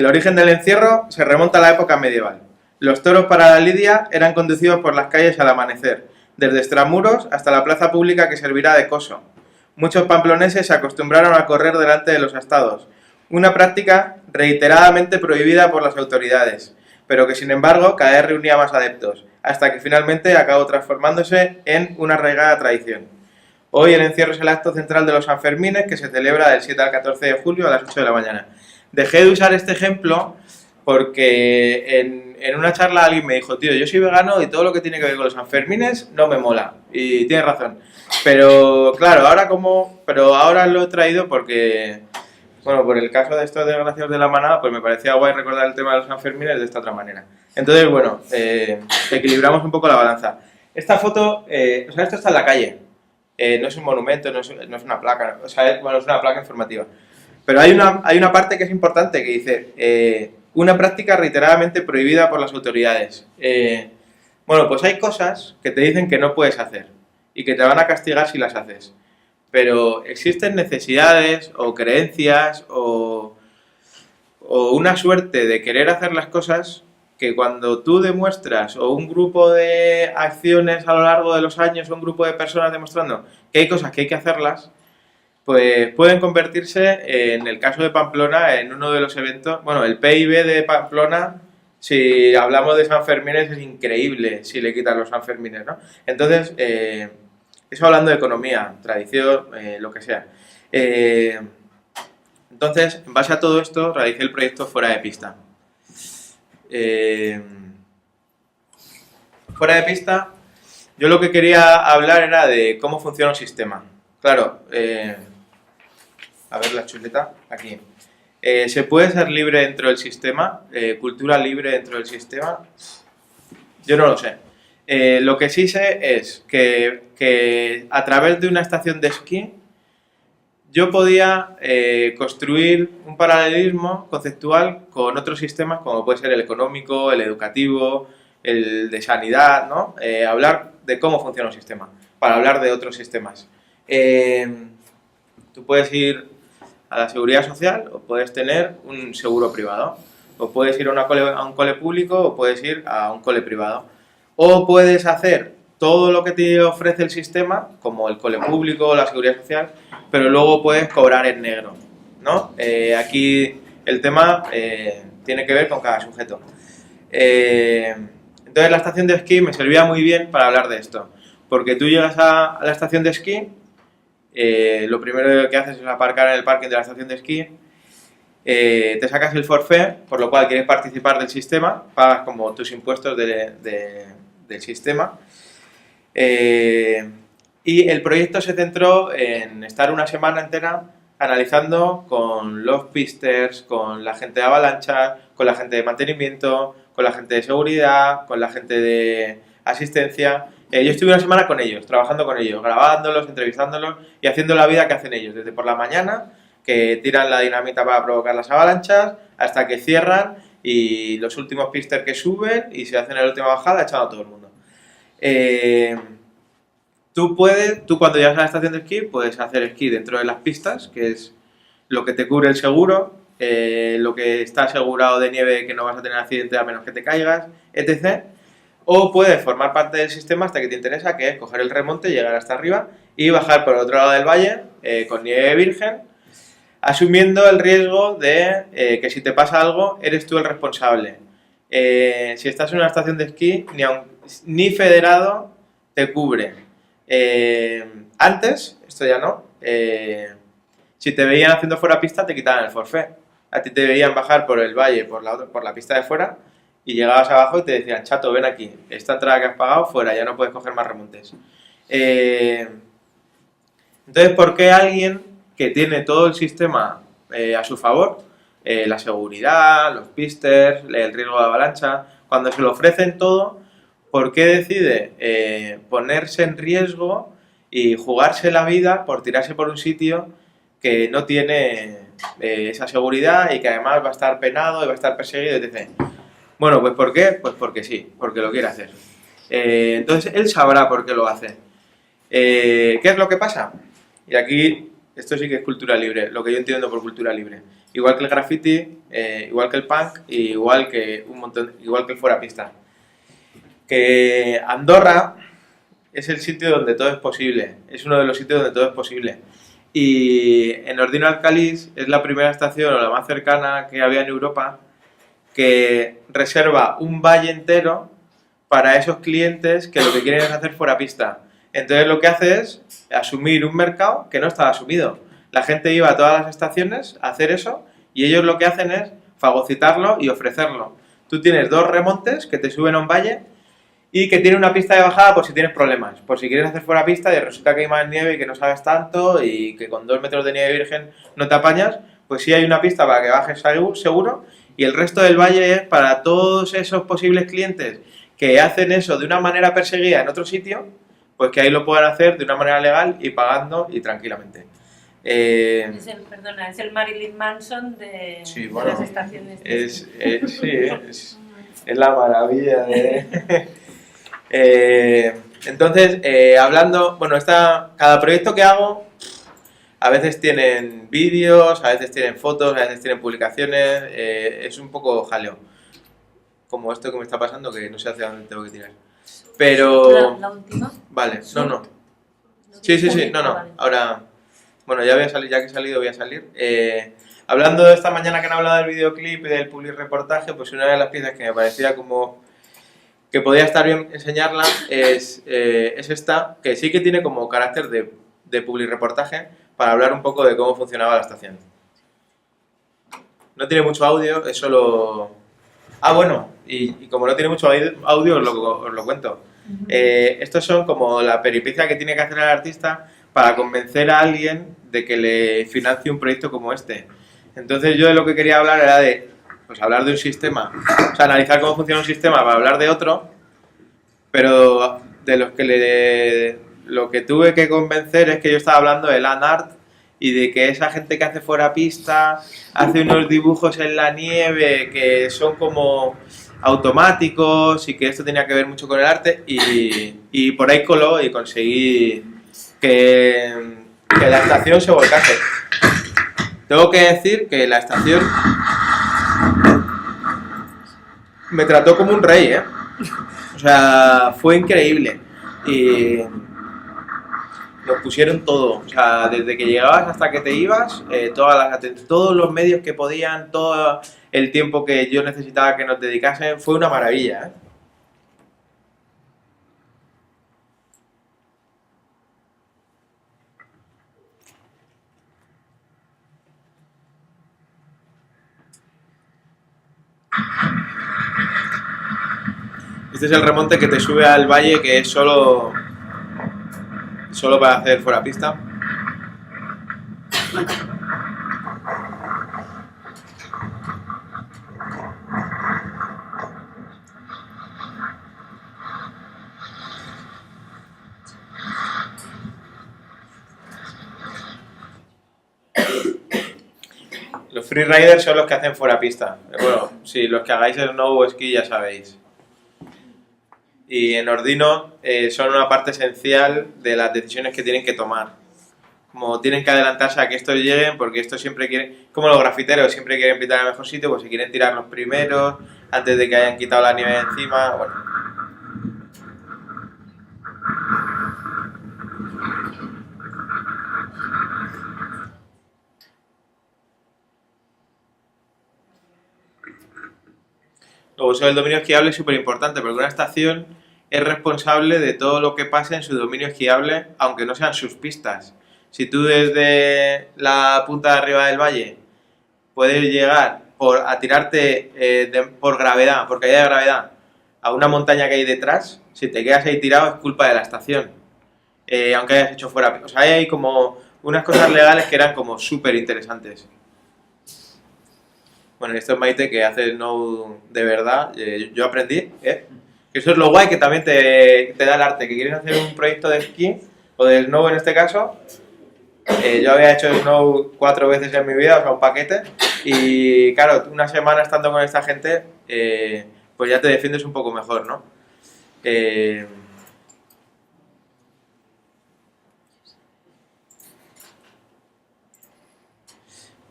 origen del encierro se remonta a la época medieval. Los toros para la lidia eran conducidos por las calles al amanecer, desde extramuros hasta la plaza pública que servirá de coso. Muchos pamploneses se acostumbraron a correr delante de los astados, una práctica reiteradamente prohibida por las autoridades, pero que sin embargo cada vez reunía más adeptos, hasta que finalmente acabó transformándose en una arraigada tradición. Hoy el encierro es el acto central de los Sanfermines, que se celebra del 7 al 14 de julio a las 8 de la mañana. Dejé de usar este ejemplo porque en una charla alguien me dijo, tío, yo soy vegano y todo lo que tiene que ver con los Sanfermines no me mola. Y tiene razón. Pero claro, ahora lo he traído porque, bueno, por el caso de estos desgraciados de la manada, pues me parecía guay recordar el tema de los Sanfermines de esta otra manera. Entonces, bueno, equilibramos un poco la balanza. Esta foto, esto está en la calle. No es un monumento, no es una placa, es una placa informativa. Pero hay una parte que es importante que dice, una práctica reiteradamente prohibida por las autoridades. Bueno, pues hay cosas que te dicen que no puedes hacer y que te van a castigar si las haces. Pero existen necesidades o creencias o una suerte de querer hacer las cosas que cuando tú demuestras, o un grupo de acciones a lo largo de los años, o un grupo de personas demostrando que hay cosas que hay que hacerlas, pues pueden convertirse, en el caso de Pamplona, en uno de los eventos. Bueno, el PIB de Pamplona, si hablamos de Sanfermines, es increíble si le quitan los Sanfermines, ¿no? Entonces, eso hablando de economía, tradición, lo que sea. Entonces, en base a todo esto, realicé el proyecto Fuera de Pista. Fuera de pista, yo lo que quería hablar era de cómo funciona un sistema. Claro, a ver la chuleta, aquí. ¿Se puede ser libre dentro del sistema? ¿Cultura libre dentro del sistema? Yo no lo sé. Lo que sí sé es que a través de una estación de esquí yo podía construir un paralelismo conceptual con otros sistemas, como puede ser el económico, el educativo, el de sanidad, ¿no? Hablar de cómo funciona un sistema, para hablar de otros sistemas. Tú puedes ir a la seguridad social o puedes tener un seguro privado, o puedes ir a un cole público o puedes ir a un cole privado, o puedes hacer todo lo que te ofrece el sistema, como el cole público o la seguridad social, pero luego puedes cobrar en negro, ¿no? Aquí el tema tiene que ver con cada sujeto. Entonces la estación de esquí me servía muy bien para hablar de esto, porque tú llegas a la estación de esquí, lo primero que haces es aparcar en el parking de la estación de esquí, te sacas el forfait, por lo cual quieres participar del sistema, pagas como tus impuestos del sistema. Y el proyecto se centró en estar una semana entera analizando con los pisters, con la gente de avalancha, con la gente de mantenimiento, con la gente de seguridad, con la gente de asistencia. Yo estuve una semana con ellos, trabajando con ellos, grabándolos, entrevistándolos y haciendo la vida que hacen ellos, desde por la mañana, que tiran la dinamita para provocar las avalanchas, hasta que cierran y los últimos pisters que suben y se hacen la última bajada echando a todo el mundo. Tú cuando llegas a la estación de esquí puedes hacer esquí dentro de las pistas, que es lo que te cubre el seguro, lo que está asegurado de nieve, que no vas a tener accidente a menos que te caigas, etc. o puedes formar parte del sistema hasta que te interesa, que es coger el remonte, llegar hasta arriba y bajar por el otro lado del valle con nieve virgen, asumiendo el riesgo de que si te pasa algo, eres tú el responsable. Si estás en una estación de esquí, ni federado te cubre. Antes, esto ya no, si te veían haciendo fuera pista, te quitaban el forfait. A ti te veían bajar por el valle, por la pista de fuera, y llegabas abajo y te decían, chato, ven aquí, esta entrada que has pagado, fuera, ya no puedes coger más remontes. Entonces, ¿por qué alguien que tiene todo el sistema a su favor, la seguridad, los pisters, el riesgo de avalancha, cuando se lo ofrecen todo, ¿por qué decide ponerse en riesgo y jugarse la vida por tirarse por un sitio que no tiene esa seguridad y que además va a estar penado y va a estar perseguido, etc.? Bueno, pues ¿por qué? Pues porque sí, porque lo quiere hacer. Entonces él sabrá por qué lo hace. ¿Qué es lo que pasa? Y aquí, esto sí que es cultura libre, lo que yo entiendo por cultura libre. Igual que el graffiti, igual que el punk, igual que el fuera pista. Que Andorra es el sitio donde todo es posible, es uno de los sitios donde todo es posible. Y en Ordino Alcalís es la primera estación, o la más cercana que había en Europa, que reserva un valle entero para esos clientes que lo que quieren es hacer fuera pista. Entonces lo que hace es asumir un mercado que no estaba asumido. La gente iba a todas las estaciones a hacer eso y ellos lo que hacen es fagocitarlo y ofrecerlo. Tú tienes 2 remontes que te suben a un valle y que tiene una pista de bajada por si tienes problemas, por si quieres hacer fuera pista y resulta que hay más nieve y que no sabes tanto y que con 2 metros de nieve virgen no te apañas, pues sí hay una pista para que bajes seguro, y el resto del valle es para todos esos posibles clientes que hacen eso de una manera perseguida en otro sitio, pues que ahí lo puedan hacer de una manera legal y pagando y tranquilamente. Es el Marilyn Manson de, Sí, de bueno, las estaciones. es la maravilla de... entonces, hablando, bueno, cada proyecto que hago, a veces tienen vídeos, a veces tienen fotos, a veces tienen publicaciones, es un poco jaleo, como esto que me está pasando, que no sé hacia dónde tengo que tirar. Pero... ¿La última? Vale, no. Sí, no. Vale. Ahora, bueno, ya voy a salir, ya que he salido voy a salir. Hablando de esta mañana que han hablado del videoclip y del public reportaje, pues una de las piezas que me parecía como que podía estar bien enseñarla es esta, que sí que tiene como carácter de public reportaje para hablar un poco de cómo funcionaba la estación. No tiene mucho audio, es solo... Ah, bueno, y como no tiene mucho audio os lo cuento. Estos son como la peripecia que tiene que hacer el artista para convencer a alguien de que le financie un proyecto como este. Entonces yo de lo que quería hablar era de, pues hablar de un sistema, o sea, analizar cómo funciona un sistema para hablar de otro, pero de los que lo que tuve que convencer es que yo estaba hablando de land art y de que esa gente que hace fuera pista hace unos dibujos en la nieve que son como automáticos y que esto tenía que ver mucho con el arte y por ahí coló y conseguí que la estación se volcase. Tengo que decir que la estación me trató como un rey, ¿eh? O sea, fue increíble y nos pusieron todo, o sea, desde que llegabas hasta que te ibas, todos los medios que podían, todo el tiempo que yo necesitaba que nos dedicasen, fue una maravilla, ¿eh? Este es el remonte que te sube al valle, que es solo para hacer fuera pista. Los freeriders son los que hacen fuera pista. Bueno, sí, los que hagáis snow ski ya sabéis. Y en Ordino son una parte esencial de las decisiones que tienen que tomar. Como tienen que adelantarse a que estos lleguen, porque estos siempre quieren, como los grafiteros, siempre quieren pintar en el mejor sitio, pues se quieren tirar los primeros, antes de que hayan quitado la nieve encima, bueno. Luego eso del dominio esquiable es súper importante porque una estación es responsable de todo lo que pase en su dominio esquiable, aunque no sean sus pistas. Si tú desde la punta de arriba del valle puedes llegar a tirarte por gravedad, por caída de gravedad, a una montaña que hay detrás, si te quedas ahí tirado es culpa de la estación, aunque hayas hecho fuera. O sea, hay como unas cosas legales que eran como súper interesantes. Bueno, esto es Maite que hace Snow de verdad, yo aprendí, que eso es lo guay que también te da el arte, que quieres hacer un proyecto de esquí, o de Snow en este caso. Yo había hecho Snow 4 veces en mi vida, o sea, un paquete, y claro, una semana estando con esta gente, pues ya te defiendes un poco mejor, ¿no?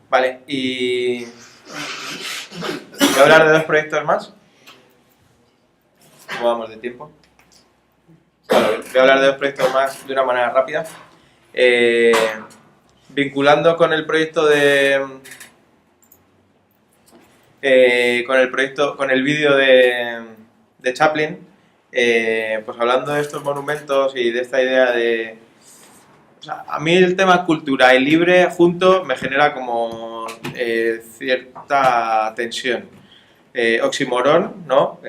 Vale, y voy a hablar de 2 proyectos más. ¿Cómo vamos de tiempo? Vale, voy a hablar de 2 proyectos más de una manera rápida. Vinculando con el proyecto con el vídeo de Chaplin, pues hablando de estos monumentos y de esta idea de... O sea, a mí el tema cultura y libre junto me genera como cierta tensión. Oximorón, ¿no?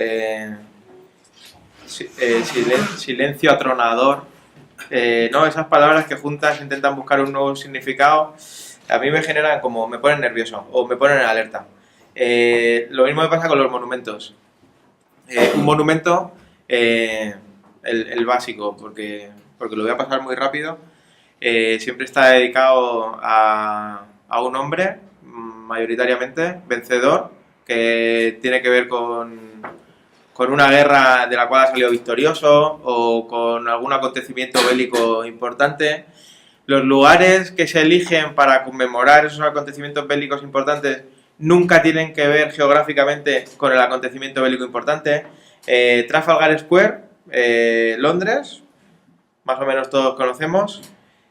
Silencio atronador, ¿no? Esas palabras que juntas intentan buscar un nuevo significado, a mí me generan como, me ponen nervioso o me ponen en alerta. Lo mismo me pasa con los monumentos. Un monumento, el básico, porque lo voy a pasar muy rápido, siempre está dedicado a un hombre, mayoritariamente, vencedor, que tiene que ver con una guerra de la cual ha salido victorioso o con algún acontecimiento bélico importante. Los lugares que se eligen para conmemorar esos acontecimientos bélicos importantes nunca tienen que ver geográficamente con el acontecimiento bélico importante. Trafalgar Square, Londres, más o menos todos conocemos.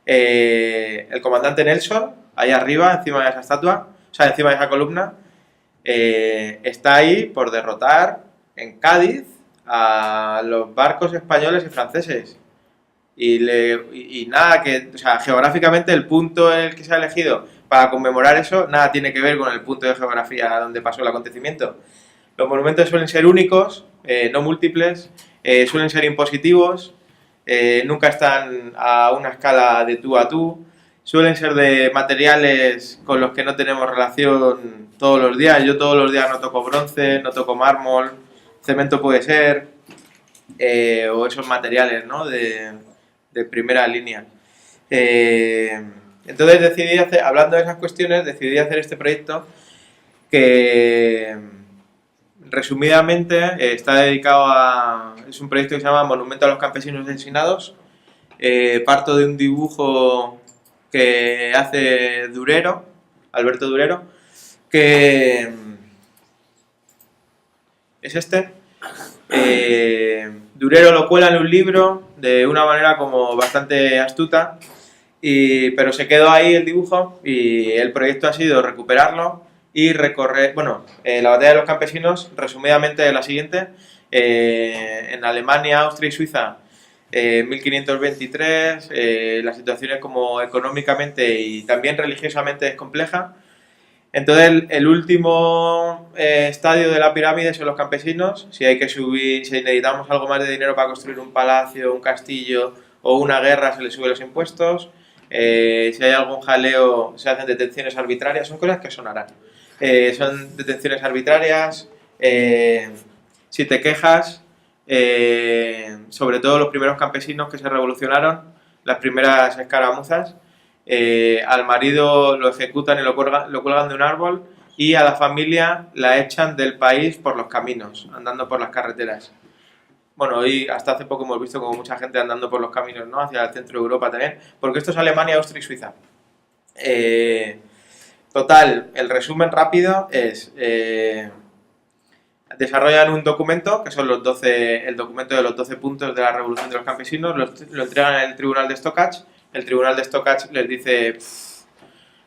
El comandante Nelson, ahí arriba, encima de esa estatua, o sea, encima de esa columna, está ahí por derrotar en Cádiz a los barcos españoles y franceses. Y nada, o sea, geográficamente el punto en el que se ha elegido para conmemorar eso, nada tiene que ver con el punto de geografía donde pasó el acontecimiento. Los monumentos suelen ser únicos, no múltiples, suelen ser impositivos, nunca están a una escala de tú a tú, suelen ser de materiales con los que no tenemos relación todos los días. Yo todos los días no toco bronce, no toco mármol, cemento puede ser, o esos materiales, ¿no? de primera línea. Entonces decidí hablando de esas cuestiones, decidí hacer este proyecto que resumidamente está dedicado es un proyecto que se llama Monumento a los Campesinos Ensinados. Parto de un dibujo que hace Durero, Alberto Durero, que es este. Durero lo cuela en un libro de una manera como bastante astuta, pero se quedó ahí el dibujo y el proyecto ha sido recuperarlo y recorrer, bueno, la batalla de los campesinos, resumidamente la siguiente, en Alemania, Austria y Suiza, 1523, la situación es como económicamente y también religiosamente es compleja. Entonces el último estadio de la pirámide son los campesinos. Si hay que subir, si necesitamos algo más de dinero para construir un palacio, un castillo o una guerra, se le sube los impuestos. Si hay algún jaleo, se hacen detenciones arbitrarias, son cosas que sonarán. Son detenciones arbitrarias. Si te quejas, sobre todo los primeros campesinos que se revolucionaron, las primeras escaramuzas, al marido lo ejecutan y lo cuelgan de un árbol, y a la familia la echan del país por los caminos, andando por las carreteras. Bueno, hoy hasta hace poco hemos visto como mucha gente andando por los caminos, ¿no? Hacia el centro de Europa también, porque esto es Alemania, Austria y Suiza. Total, el resumen rápido es... desarrollan un documento, que son el documento de los 12 puntos de la Revolución de los Campesinos, lo entregan en el Tribunal de Stockach. El Tribunal de Stockach les dice: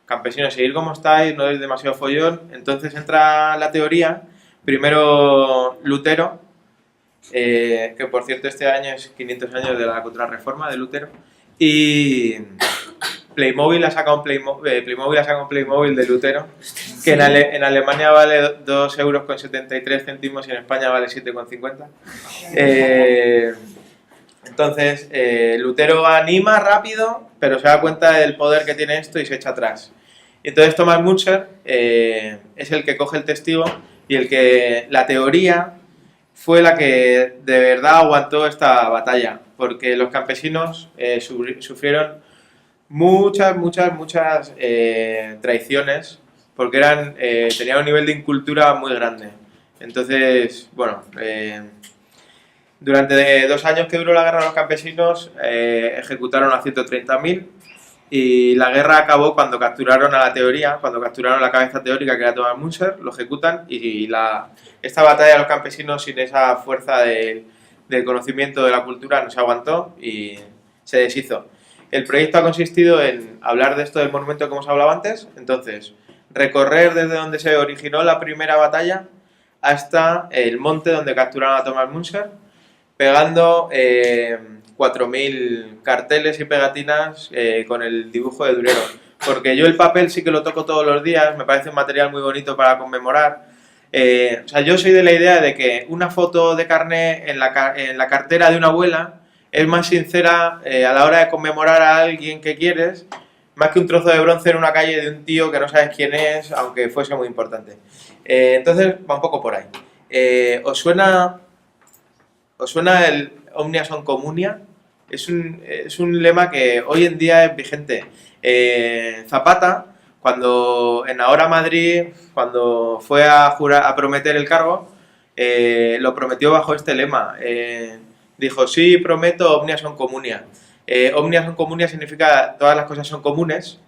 campesinos, seguir como estáis, no es demasiado follón. Entonces entra la teoría Primero Lutero, que por cierto este año es 500 años de la Contrarreforma de Lutero, y Playmobil ha sacado un Playmobil de Lutero, que en Alemania vale 2,73 € y en España vale 7,50. Entonces, Lutero anima rápido, pero se da cuenta del poder que tiene esto y se echa atrás. Y entonces Thomas Müntzer es el que coge el testigo y el que la teoría fue la que de verdad aguantó esta batalla, porque los campesinos sufrieron muchas traiciones, porque tenían un nivel de incultura muy grande. Entonces, bueno, durante 2 años que duró la guerra de los campesinos, ejecutaron a 130.000, y la guerra acabó cuando capturaron a la teoría, cuando capturaron la cabeza teórica que era Thomas Müntzer, lo ejecutan, y esta batalla de los campesinos sin esa fuerza del conocimiento de la cultura no se aguantó y se deshizo. El proyecto ha consistido en hablar de esto del monumento que hemos hablado antes, entonces recorrer desde donde se originó la primera batalla hasta el monte donde capturaron a Thomas Müntzer, pegando 4.000 carteles y pegatinas con el dibujo de Durero. Porque yo el papel sí que lo toco todos los días, me parece un material muy bonito para conmemorar. O sea, yo soy de la idea de que una foto de carné en la cartera de una abuela es más sincera a la hora de conmemorar a alguien que quieres, más que un trozo de bronce en una calle de un tío que no sabes quién es, aunque fuese muy importante. Entonces, va un poco por ahí. ¿Os suena el Omnia Sunt Comunia? Es un lema que hoy en día es vigente. Zapata, cuando en Ahora Madrid, cuando fue a prometer el cargo, lo prometió bajo este lema. Dijo, sí, prometo Omnia Sunt Comunia. Omnia Sunt Comunia significa todas las cosas son comunes,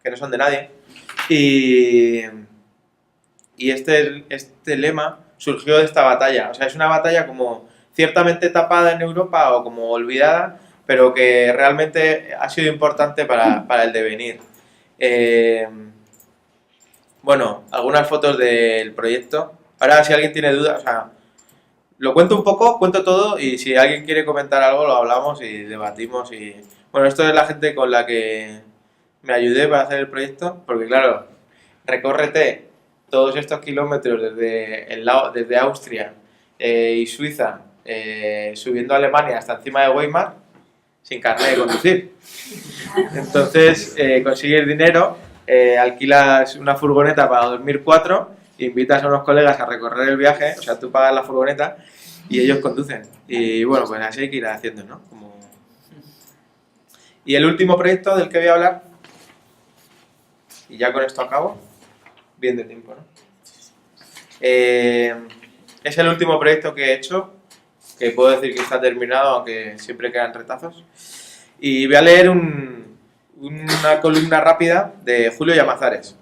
que no son de nadie. Y este lema surgió de esta batalla. O sea, es una batalla como ciertamente tapada en Europa o como olvidada, pero que realmente ha sido importante para el devenir. Bueno, algunas fotos del proyecto. Ahora, si alguien tiene dudas, o sea, lo cuento un poco, cuento todo, y si alguien quiere comentar algo, lo hablamos y debatimos. Bueno, esto es la gente con la que me ayudé para hacer el proyecto, porque claro, recórrete todos estos kilómetros desde Austria y Suiza, subiendo a Alemania hasta encima de Weimar, sin carnet de conducir. Entonces, consigues dinero, alquilas una furgoneta para dormir 4, invitas a unos colegas a recorrer el viaje, o sea, tú pagas la furgoneta y ellos conducen. Y bueno, pues así hay que ir haciendo, ¿no? Y el último proyecto del que voy a hablar, y ya con esto acabo, bien de tiempo, ¿no? Es el último proyecto que he hecho, que puedo decir que está terminado, aunque siempre quedan retazos. Y voy a leer una columna rápida de Julio Llamazares.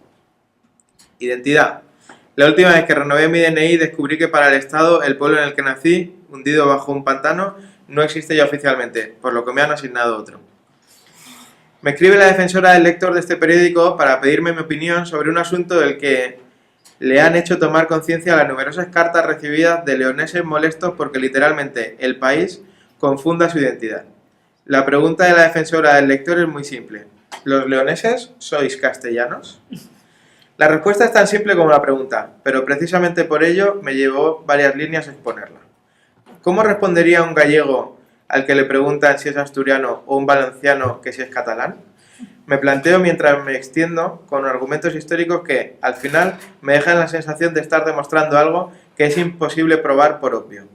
Identidad. La última vez que renové mi DNI descubrí que para el Estado, el pueblo en el que nací, hundido bajo un pantano, no existe ya oficialmente, por lo que me han asignado otro. Me escribe la defensora del lector de este periódico para pedirme mi opinión sobre un asunto del que le han hecho tomar conciencia las numerosas cartas recibidas de leoneses molestos porque literalmente el país confunda su identidad. La pregunta de la defensora del lector es muy simple. ¿Los leoneses sois castellanos? La respuesta es tan simple como la pregunta, pero precisamente por ello me llevó varias líneas a exponerla. ¿Cómo respondería un gallego al que le preguntan si es asturiano o un valenciano que si es catalán? Me planteo mientras me extiendo con argumentos históricos que, al final, me dejan la sensación de estar demostrando algo que es imposible probar por obvio.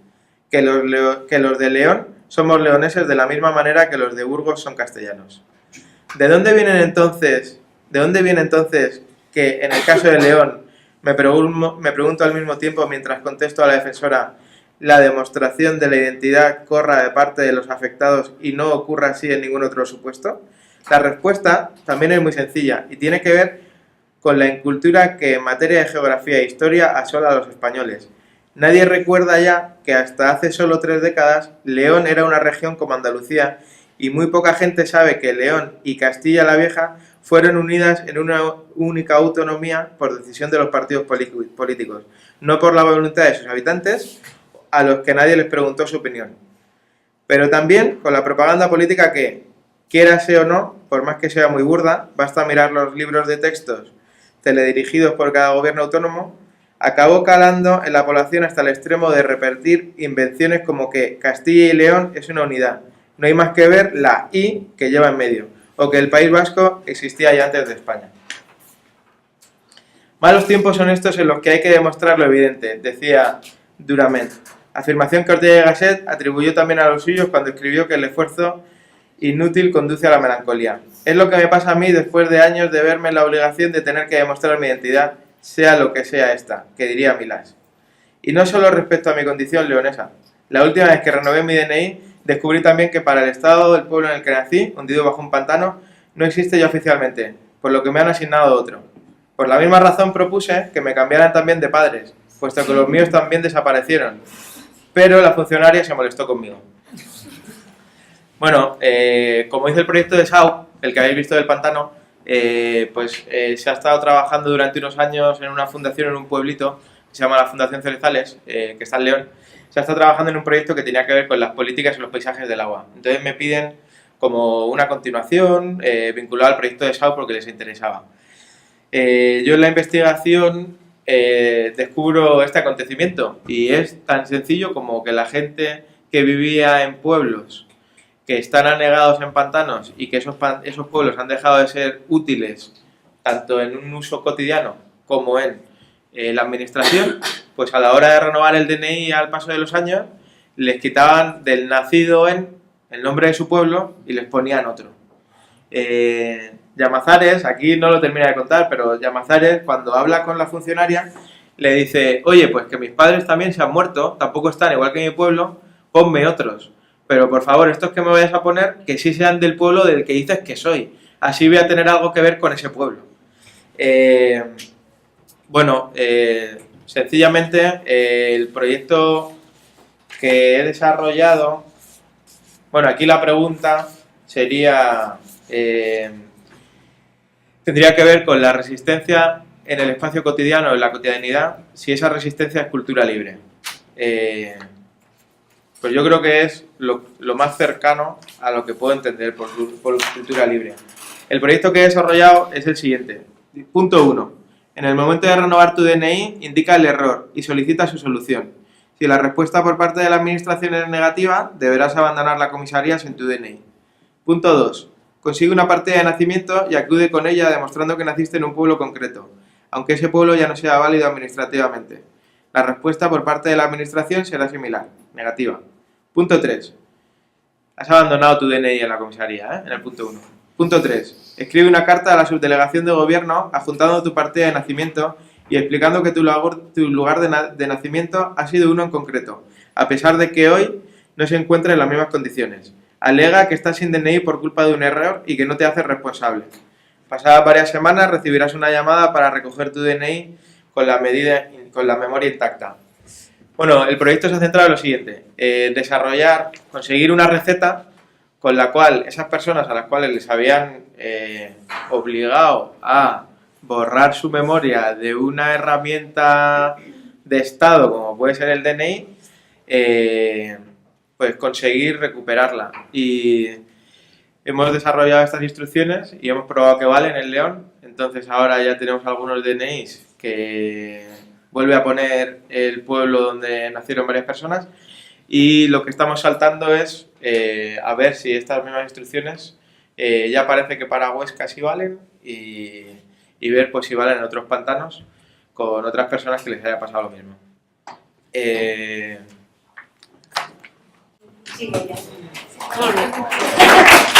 Que los de León somos leoneses de la misma manera que los de Burgos son castellanos. ¿De dónde viene entonces que, en el caso de León, me pregunto al mismo tiempo mientras contesto a la defensora, la demostración de la identidad corra de parte de los afectados y no ocurra así en ningún otro supuesto? La respuesta también es muy sencilla y tiene que ver con la incultura que en materia de geografía e historia asola a los españoles. Nadie recuerda ya que hasta hace solo 3 décadas León era una región como Andalucía y muy poca gente sabe que León y Castilla la Vieja fueron unidas en una única autonomía por decisión de los partidos políticos, no por la voluntad de sus habitantes, a los que nadie les preguntó su opinión. Pero también con la propaganda política que, quiérase o no, por más que sea muy burda, basta mirar los libros de textos teledirigidos por cada gobierno autónomo, acabó calando en la población hasta el extremo de repetir invenciones como que Castilla y León es una unidad, no hay más que ver la I que lleva en medio, o que el País Vasco existía ya antes de España. Malos tiempos son estos en los que hay que demostrar lo evidente, decía Durament, afirmación que Ortega y Gasset atribuyó también a los suyos cuando escribió que el esfuerzo inútil conduce a la melancolía. Es lo que me pasa a mí después de años de verme en la obligación de tener que demostrar mi identidad, sea lo que sea esta, que diría Milás. Y no solo respecto a mi condición leonesa. La última vez que renové mi DNI, descubrí también que para el estado del pueblo en el que nací, hundido bajo un pantano, no existe ya oficialmente, por lo que me han asignado otro. Por la misma razón propuse que me cambiaran también de padres, puesto que los míos también desaparecieron. Pero la funcionaria se molestó conmigo. Bueno, como dice el proyecto de SAU, el que habéis visto del pantano, se ha estado trabajando durante unos años en una fundación en un pueblito que se llama la Fundación Cerezales, que está en León. Se ha estado trabajando en un proyecto que tenía que ver con las políticas y los paisajes del agua. Entonces me piden como una continuación vinculada al proyecto de SAU porque les interesaba. Yo en la investigación descubro este acontecimiento y es tan sencillo como que la gente que vivía en pueblos que están anegados en pantanos y que esos pueblos han dejado de ser útiles tanto en un uso cotidiano como en la administración, pues a la hora de renovar el DNI al paso de los años les quitaban del nacido en el nombre de su pueblo y les ponían otro. Llamazares, aquí no lo termina de contar, pero Llamazares cuando habla con la funcionaria le dice, oye, pues que mis padres también se han muerto, tampoco están igual que mi pueblo, ponme otros. Pero por favor, estos que me vayas a poner, que sí sean del pueblo del que dices que soy. Así voy a tener algo que ver con ese pueblo. Sencillamente el proyecto que he desarrollado, bueno, aquí la pregunta sería, tendría que ver con la resistencia en el espacio cotidiano, en la cotidianidad, si esa resistencia es cultura libre. Pues yo creo que es lo más cercano a lo que puedo entender por cultura libre. El proyecto que he desarrollado es el siguiente. Punto 1. En el momento de renovar tu DNI, indica el error y solicita su solución. Si la respuesta por parte de la administración es negativa, deberás abandonar la comisaría sin tu DNI. Punto 2. Consigue una partida de nacimiento y acude con ella demostrando que naciste en un pueblo concreto, aunque ese pueblo ya no sea válido administrativamente. La respuesta por parte de la administración será similar, negativa. Punto 3. Has abandonado tu DNI en la comisaría, en el punto 1. Punto 3. Escribe una carta a la subdelegación de gobierno adjuntando tu partida de nacimiento y explicando que tu lugar de nacimiento ha sido uno en concreto, a pesar de que hoy no se encuentra en las mismas condiciones. Alega que estás sin DNI por culpa de un error y que no te haces responsable. Pasadas varias semanas recibirás una llamada para recoger tu DNI con la memoria intacta. Bueno, el proyecto se ha centrado en lo siguiente, conseguir una receta con la cual esas personas a las cuales les habían obligado a borrar su memoria de una herramienta de Estado como puede ser el DNI, pues conseguir recuperarla. Y hemos desarrollado estas instrucciones y hemos probado que valen en León, entonces ahora ya tenemos algunos DNIs que vuelve a poner el pueblo donde nacieron varias personas y lo que estamos saltando es a ver si estas mismas instrucciones ya parece que para Huesca sí valen y ver pues si valen en otros pantanos con otras personas que les haya pasado lo mismo. Sí, ya. Molt bé.